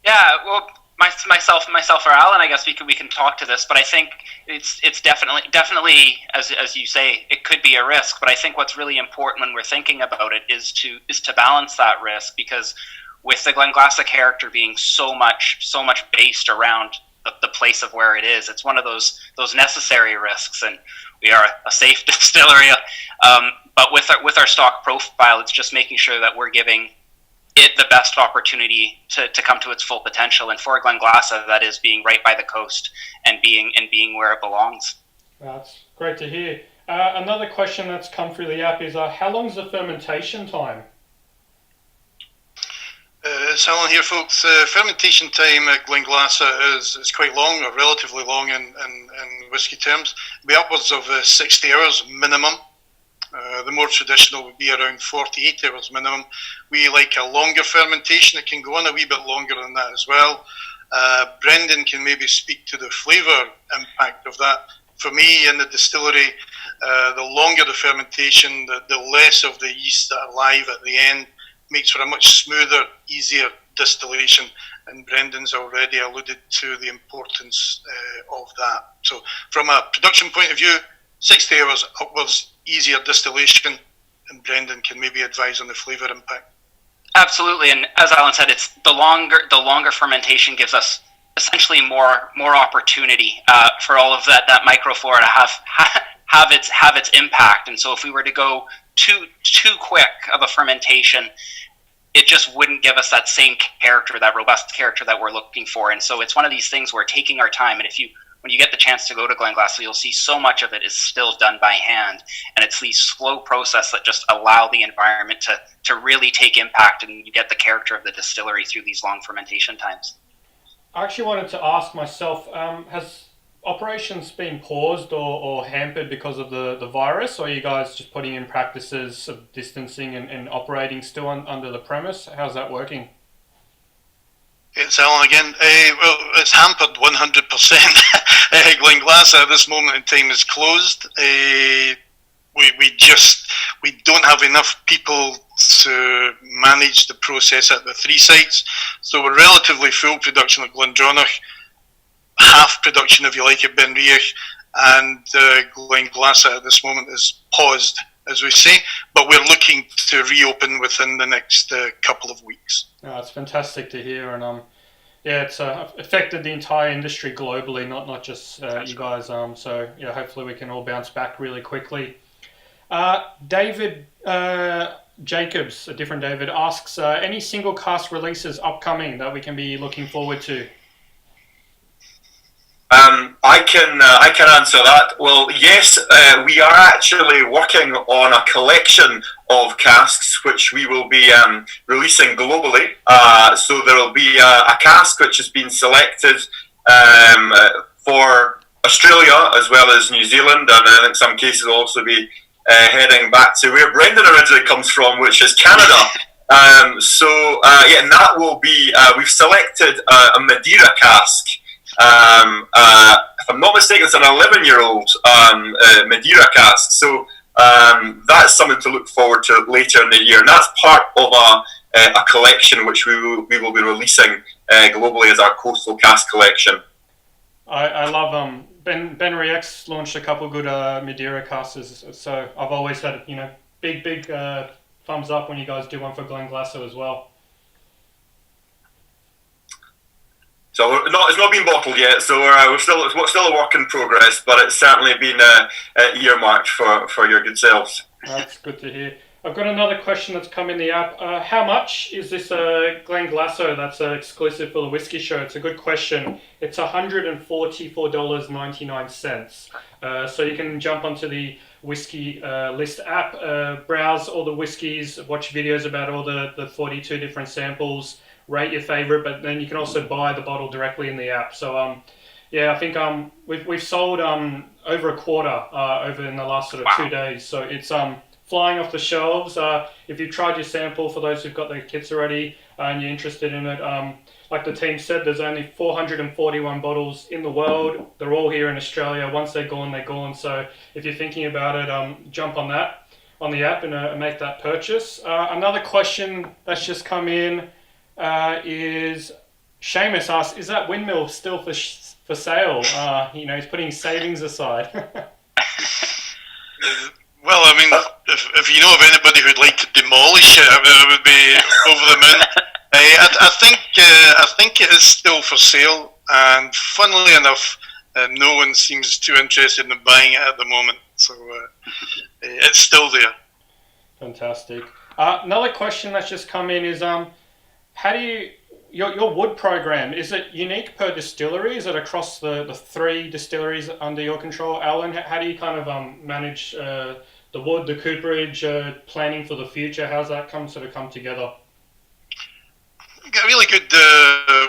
Yeah, well, myself or Alan, I guess we can talk to this, but I think it's definitely as you say, it could be a risk. But I think what's really important when we're thinking about it is to balance that risk, because with the Glenglassaugh character being so much based around the place of where it is, it's one of those necessary risks, and we are a safe distillery. But with our stock profile, it's just making sure that we're giving it the best opportunity to come to its full potential. And for Glenglassaugh, that is being right by the coast and being where it belongs. That's great to hear. Another question that's come through the app is, how long is the fermentation time? It's Alan here, folks. Fermentation time at Glenglassaugh is quite long, or relatively long in whisky terms. It'll be upwards of 60 hours minimum. The more traditional would be around 48 hours minimum. We like a longer fermentation. It can go on a wee bit longer than that as well. Brendan can maybe speak to the flavour impact of that. For me, in the distillery, the longer the fermentation, the less of the yeast that are live at the end, makes for a much smoother, easier distillation. And Brendan's already alluded to the importance of that. So from a production point of view, 60 hours upwards, easier distillation, and Brendan can maybe advise on the flavour impact. Absolutely, and as Alan said, it's the longer fermentation gives us essentially more opportunity for all of that microflora to have its impact. And so if we were to go too quick of a fermentation, it just wouldn't give us that same character, that robust character that we're looking for. And so it's one of these things where taking our time, and when you get the chance to go to Glenglassaugh, you'll see so much of it is still done by hand, and it's these slow process that just allow the environment to really take impact, and you get the character of the distillery through these long fermentation times. I actually wanted to ask myself, has operations been paused or hampered because of the virus, or are you guys just putting in practices of distancing and operating still under the premise? How's that working? It's Alan again. Well, it's hampered 100%. Glenglassaugh at this moment in time is closed. We don't have enough people to manage the process at the 3 sites, so we're relatively full production at Glendronach, half production, if you like, at Benriach, and Glenglassaugh at this moment is paused, as we say, but we're looking to reopen within the next couple of weeks. Oh, it's fantastic to hear, and yeah, it's affected the entire industry globally, not just you guys. So yeah, hopefully we can all bounce back really quickly. David Jacobs, a different David, asks any single cask releases upcoming that we can be looking forward to. I can answer that. Well, yes, we are actually working on a collection of casks which we will be releasing globally. So there will be a cask which has been selected for Australia as well as New Zealand, and in some cases will also be heading back to where Brendan originally comes from, which is Canada. Yeah, and that will be, we've selected a Madeira cask. If I'm not mistaken, it's an 11-year-old Madeira cask. So that's something to look forward to later in the year. And that's part of a collection which we will be releasing globally as our coastal cask collection. I love Benriach launched a couple good Madeira casks, so I've always had big thumbs up when you guys do one for Glenglassaugh as well. So it's not been bottled yet, so we're still a work in progress, but it's certainly been earmarked for your good selves. That's good to hear. I've got another question that's come in the app. How much is this Glenglassaugh that's exclusive for the Whisky Show? It's a good question. It's $144.99. So you can jump onto the Whisky List app, browse all the whiskies, watch videos about all the 42 different samples, rate your favorite, but then you can also buy the bottle directly in the app. So yeah, I think we've sold over a quarter over in the last sort of 2 days. So it's flying off the shelves. If you've tried your sample, for those who've got their kits already and you're interested in it, like the team said, there's only 441 bottles in the world. They're all here in Australia. Once they're gone, they're gone. So if you're thinking about it, jump on the app and make that purchase. Another question that's just come in is Seamus asks, is that windmill still for sale? He's putting savings aside. Well, I mean, if you know of anybody who'd like to demolish it, I would be over the moon. I think it is still for sale, and funnily enough, no one seems too interested in buying it at the moment. So it's still there. Fantastic. Another question that's just come in is, how do you your wood program, is it unique per distillery? Is it across the 3 distilleries under your control, Alan? How do you kind of manage the wood, the cooperage, planning for the future? How's that come together? Got a really good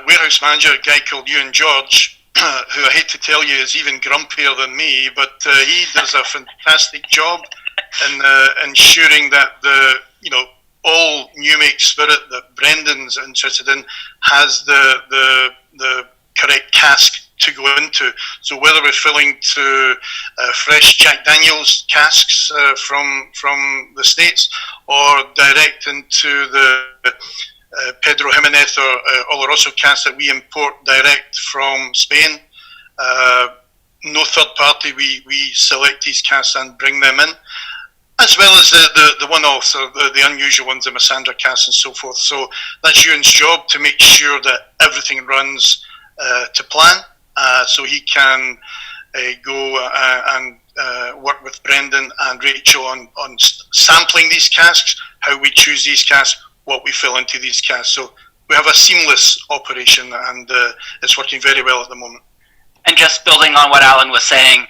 warehouse manager, a guy called Ewan George, who I hate to tell you is even grumpier than me, but he does a fantastic job in ensuring that all new make spirit that Brendan's interested in has the correct cask to go into. So whether we're filling to fresh Jack Daniel's casks from the States, or direct into the Pedro Jimenez or Oloroso casks that we import direct from Spain, no third party, we select these casks and bring them in. as well as the one-offs, or the unusual ones, the Massandra casts and so forth. So that's Ewan's job, to make sure that everything runs to plan, so he can go and work with Brendan and Rachel on sampling these casks, how we choose these casks, what we fill into these casks. So we have a seamless operation, and it's working very well at the moment. And just building on what Alan was saying,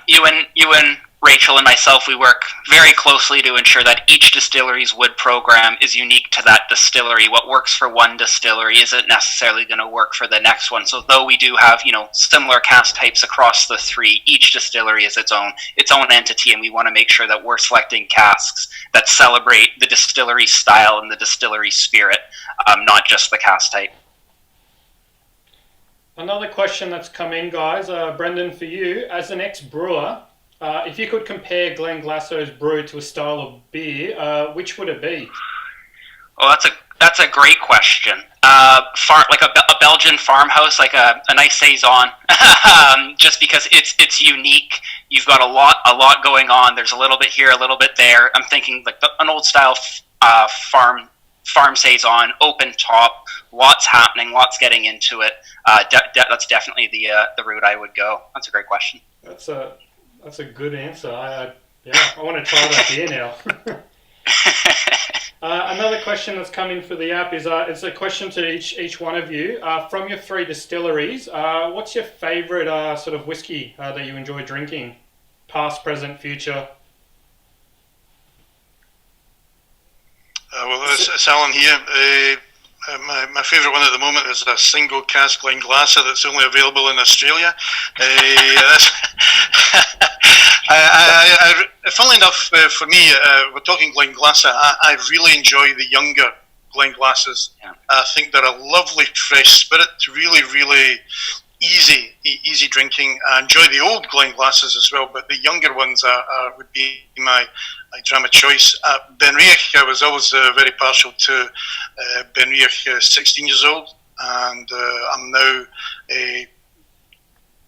Ewan, Rachel, and myself, we work very closely to ensure that each distillery's wood program is unique to that distillery. What works for one distillery isn't necessarily going to work for the next one. So though we do have, similar cask types across the three, each distillery is its own entity, and we want to make sure that we're selecting casks that celebrate the distillery style and the distillery spirit, not just the cask type. Another question that's come in, guys. Brendan, for you, as an ex-brewer, if you could compare Glenglassaug's brew to a style of beer, which would it be? Oh, that's a great question. Like a Belgian farmhouse, like a nice saison, just because it's unique. You've got a lot going on. There's a little bit here, a little bit there. I'm thinking like an old style farm saison, open top, lots happening, lots getting into it. That's definitely the route I would go. That's a great question. That's a good answer. I want to try that beer now. Another question that's come in for the app is it's a question to each one of you. From your three distilleries, what's your favourite sort of whiskey that you enjoy drinking? Past, present, future? Well, it's Alan here. My favourite one at the moment is a single cask Glenglassa that's only available in Australia. Funnily enough, for me, we're talking Glenglassa. I really enjoy the younger Glenglassas. Yeah. I think they're a lovely fresh spirit, really, really easy drinking. I enjoy the old Glenglassas as well, but the younger ones would be my dram of choice. Benriach, I was always very partial to Benriach 16 years old, and I'm now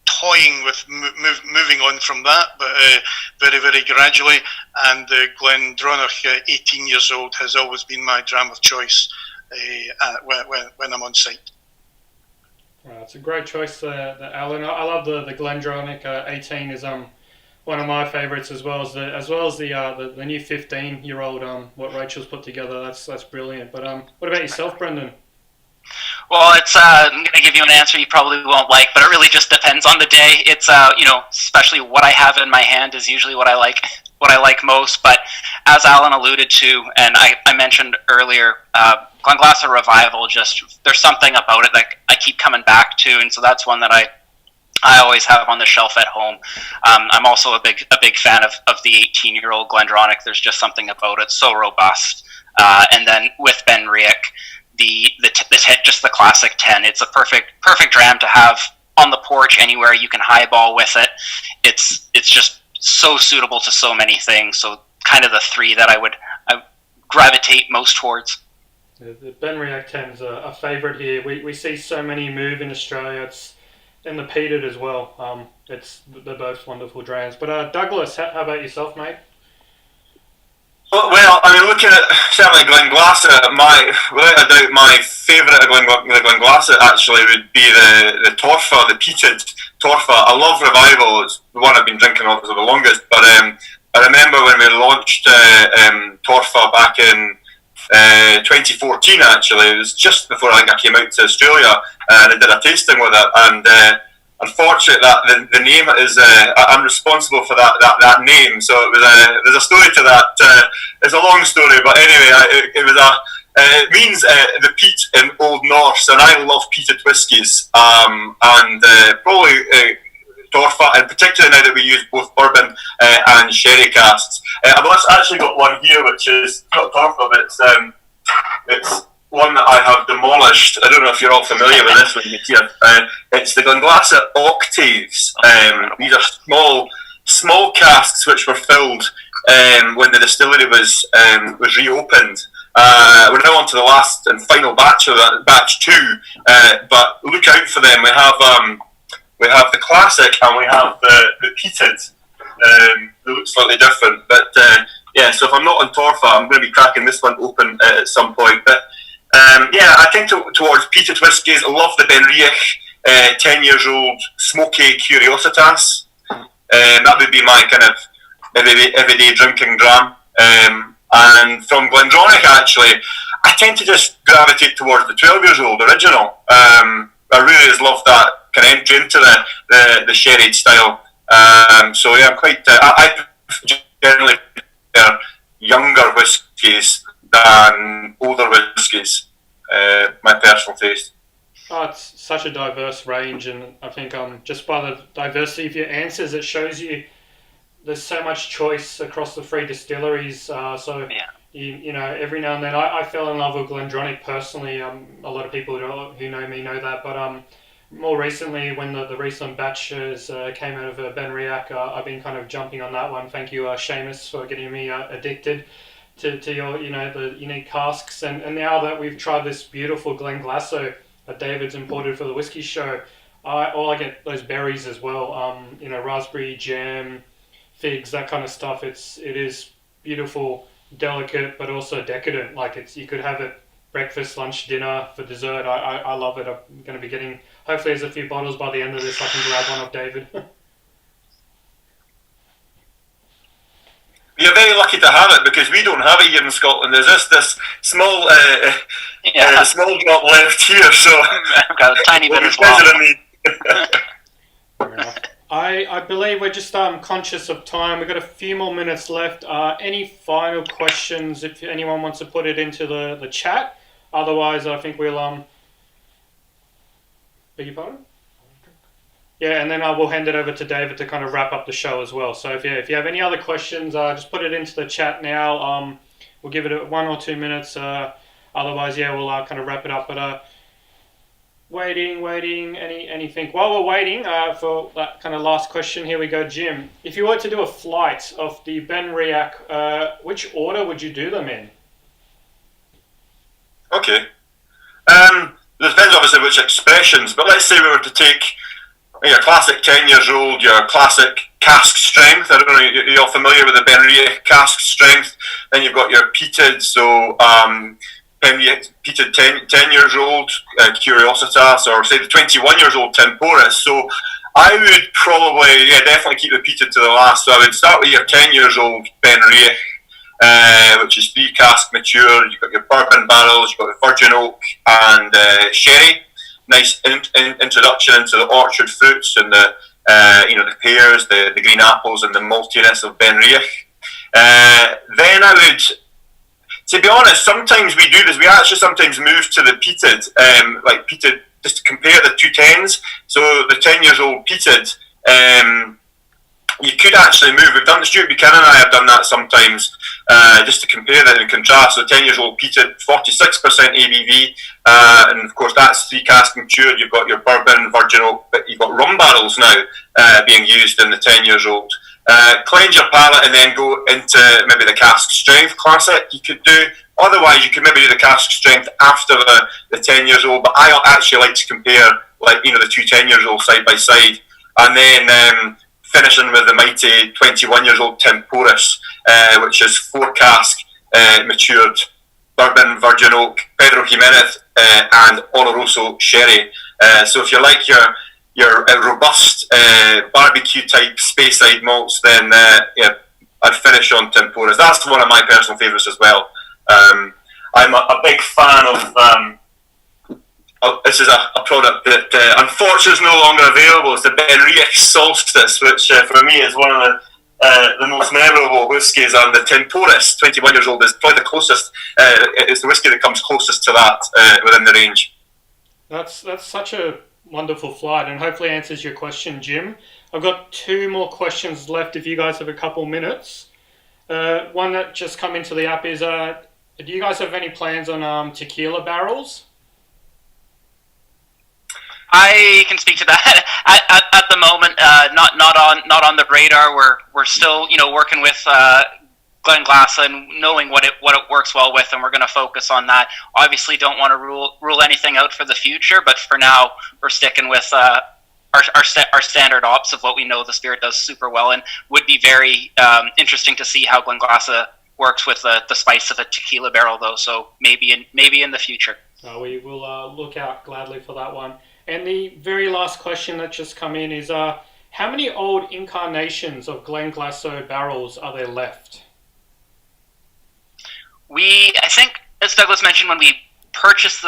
toying with moving on from that, but very, very gradually. And Glendronach 18 years old has always been my dram of choice when I'm on site. Well, it's a great choice there, Alan. I love the Glendronach 18 is one of my favourites, as well as the new 15-year-old what Rachel's put together. That's brilliant. But what about yourself, Brendan? Well, I'm going to give you an answer you probably won't like, but it really just depends on the day. It's especially what I have in my hand is usually what I like most. But as Alan alluded to, and I mentioned earlier, Glenglassa Revival, just there's something about it that I keep coming back to, and so that's one that I always have on the shelf at home. I'm also a big fan of the 18-year-old Glendronach. There's just something about it, so robust. And then with Benriach, just the classic 10. It's a perfect dram to have on the porch anywhere. You can highball with it. It's just so suitable to so many things. So kind of the three that I gravitate most towards. The Benriach 10 is a favourite here. We see so many move in Australia. It's and the peated as well. They're both wonderful drams. But Douglas, how about yourself, mate? Well, I mean, looking at certainly Glenglassaugh, without a doubt, my favourite of Glenglassaugh actually would be the Torfa, the peated Torfa. I love Revival. It's the one I've been drinking obviously the longest. But I remember when we launched Torfa back in 2014, actually. It was just before I think I came out to Australia, and I did a tasting with it. And unfortunately, that the name is I'm responsible for that name. So it was there's a story to that. It's a long story, but anyway, it means the peat in Old Norse, and I love peated whiskies, and probably Torfa, and particularly now that we use both bourbon and sherry casks. I've actually got one here, which is not Torfa, but it's one that I have demolished. I don't know if you're all familiar with this one here. It's the Glenglassa Octaves. These are small casks which were filled when the distillery was reopened. We're now on to the last and final batch of that, batch 2. But look out for them. We have the classic and we have the peated. They look slightly different, but yeah, so if I'm not on Torfa, I'm going to be cracking this one open at some point. But yeah, I think towards peated whiskies. I love the Benriach 10 years old smoky Curiositas. That would be my kind of everyday drinking dram. And from Glendronach, actually, I tend to just gravitate towards the 12 years old original. I really just love that kind of entry into the sherried style. So yeah, I'm quite. I generally prefer younger whiskies than older whiskies. My personal taste. Oh, it's such a diverse range, and I think just by the diversity of your answers, it shows you there's so much choice across the three distilleries. So Yeah. you know, every now and then I fell in love with Glendronach personally. A lot of people who know me know that, but more recently when the recent batches came out of Benriach, I've been kind of jumping on that one. Thank you, Seamus, for getting me addicted to your, you know, the unique casks, and now that we've tried this beautiful Glenglassaugh that David's imported for the whiskey show, I get those berries as well. You know, raspberry jam, figs, that kind of stuff. It is beautiful, delicate, but also decadent. Like you could have it breakfast, lunch, dinner, for dessert. I love it. I'm going to be getting, hopefully there's a few bottles by the end of this I can grab one of David. You're very lucky to have it because we don't have it here in Scotland. There's just this small small drop left here, so I've got a tiny bit as well. I believe we're just conscious of time. We've got a few more minutes left. Any final questions if anyone wants to put it into the chat? Otherwise, I think we'll... Beg your pardon? Yeah, and then I will hand it over to David to kind of wrap up the show as well. So if you have any other questions, just put it into the chat now. We'll give it 1 or 2 minutes. Otherwise, yeah, we'll kind of wrap it up. But waiting. Anything? While we're waiting for that kind of last question, here we go, Jim. If you were to do a flight of the Benriach, which order would you do them in? Okay. It depends obviously which expressions, but let's say we were to take your classic 10 years old, your classic cask strength. I don't know, you're all familiar with the Benriach cask strength. Then you've got your peated, so peated 10 years old Curiositas, or say the 21 years old Temporis. So I would probably, definitely keep the peated to the last. So I would start with your 10 years old Benriach, which is 3 cask mature. You've got your bourbon barrels, you've got the virgin oak and sherry. Nice introduction into the orchard fruits and the the pears, the green apples, and the maltiness of Benriach. Then I would, to be honest, sometimes we do this. We actually sometimes move to the peated, like peated, just to compare the two 10s. So the 10 years old peated, you could actually move. We've done, Stuart Buchanan and I have done that sometimes, just to compare that and contrast. So 10 years old peated, 46% ABV, and of course that's 3 cask matured. You've got your bourbon, virgin oak, but you've got rum barrels now being used in the 10 years old. Cleanse your palate and then go into maybe the cask strength classic you could do. Otherwise, you could maybe do the cask strength after the 10 years old. But I actually like to compare, like, the two 10 years old side by side, and then finishing with the mighty 21 years old Temporis, which is 4 cask matured bourbon, virgin oak, Pedro Jimenez, and Oloroso sherry. So if you like your robust barbecue type space side malts, then I'd finish on Temporis. That's one of my personal favourites as well. I'm a big fan of. This is a product that unfortunately is no longer available. It's the Benriach Solstice, which for me is one of the most memorable whiskies, and the Temporis, 21 years old, is probably the closest. It's the whiskey that comes closest to that within the range. That's such a wonderful flight, and hopefully answers your question, Jim. I've got 2 more questions left if you guys have a couple minutes. One that just come into the app is, do you guys have any plans on tequila barrels? I can speak to that. At the moment, not on the radar. We're still working with Glenglassaugh and knowing what it works well with, and we're going to focus on that. Obviously, don't want to rule anything out for the future, but for now, we're sticking with our standard ops of what we know the spirit does super well, and would be very interesting to see how Glenglassaugh works with the spice of a tequila barrel, though. So maybe in the future. We will look out gladly for that one. And the very last question that just come in is, how many old incarnations of Glenglassaugh barrels are there left? I think, as Douglas mentioned, when we purchased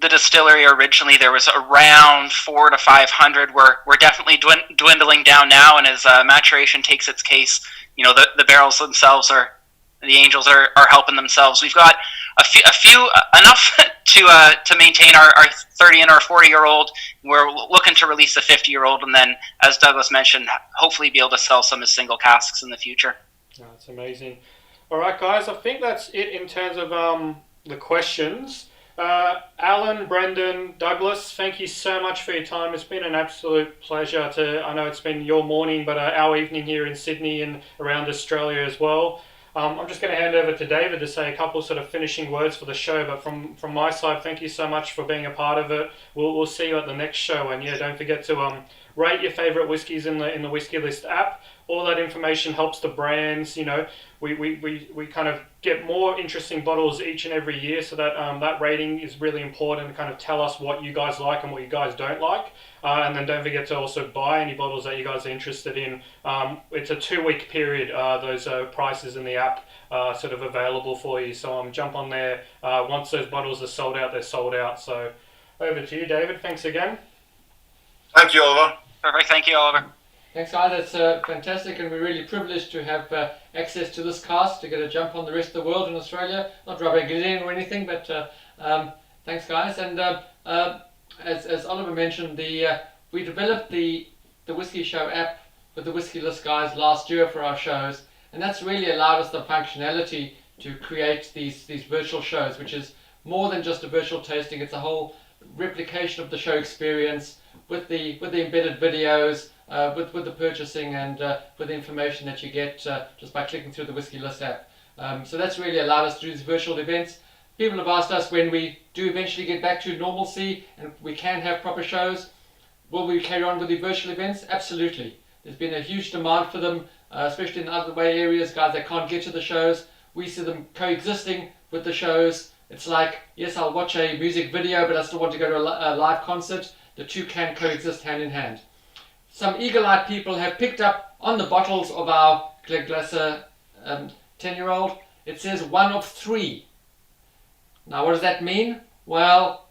the distillery originally, there was around 400 to 500. We're definitely dwindling down now, and as maturation takes its case, the barrels themselves the angels are helping themselves. We've got a few enough to maintain our 30 and our 40-year-old. We're looking to release a 50-year-old, and then, as Douglas mentioned, hopefully be able to sell some as single casks in the future. That's amazing. All right, guys, I think that's it in terms of the questions. Alan, Brendan, Douglas, thank you so much for your time. It's been an absolute pleasure I know it's been your morning, but our evening here in Sydney and around Australia as well. I'm just going to hand over to David to say a couple sort of finishing words for the show, but from my side, thank you so much for being a part of it. We'll see you at the next show, and don't forget to rate your favourite whiskies in the Whisky List app. All that information helps the brands. We kind of get more interesting bottles each and every year, so that that rating is really important to kind of tell us what you guys like and what you guys don't like. And then don't forget to also buy any bottles that you guys are interested in. It's a 2-week period, those prices in the app sort of available for you. So jump on there. Once those bottles are sold out, they're sold out. So over to you, David. Thanks again. Thank you, Oliver. Perfect. Thank you, Oliver. Thanks, guys. That's fantastic, and we're really privileged to have access to this cast to get a jump on the rest of the world in Australia. Not rubbing it in or anything, but thanks, guys. And as Oliver mentioned, we developed the Whisky Show app with the Whisky List guys last year for our shows, and that's really allowed us the functionality to create these virtual shows, which is more than just a virtual tasting. It's a whole replication of the show experience with the embedded videos. With the purchasing and with the information that you get just by clicking through the Whisky List app. So that's really allowed us to do these virtual events. People have asked us, when we do eventually get back to normalcy and we can have proper shows, will we carry on with the virtual events? Absolutely. There's been a huge demand for them, especially in the other way areas, guys that can't get to the shows. We see them coexisting with the shows. It's like, yes, I'll watch a music video, but I still want to go to a live concert. The two can coexist hand in hand. Some eagle-eyed people have picked up on the bottles of our Glenglassaugh 10-year-old. It says 1 of 3. Now, what does that mean? Well,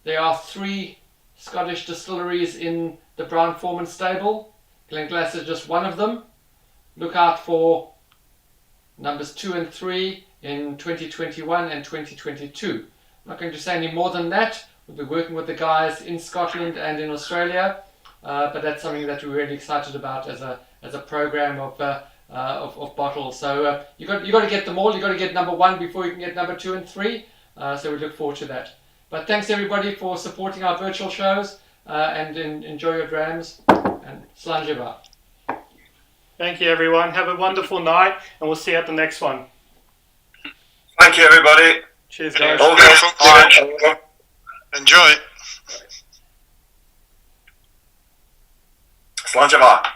there are 3 Scottish distilleries in the Brown-Forman stable. Glenglassaugh is just one of them. Look out for numbers 2 and 3 in 2021 and 2022. I'm not going to say any more than that. We'll be working with the guys in Scotland and in Australia. But that's something that we're really excited about as a program of bottles. So you got to get them all. You got to get number 1 before you can get number 2 and 3. So we look forward to that. But thanks everybody for supporting our virtual shows and enjoy your drams and Slanjava. Thank you, everyone. Have a wonderful night, and we'll see you at the next one. Thank you, everybody. Cheers, guys. Enjoy. Slanjava.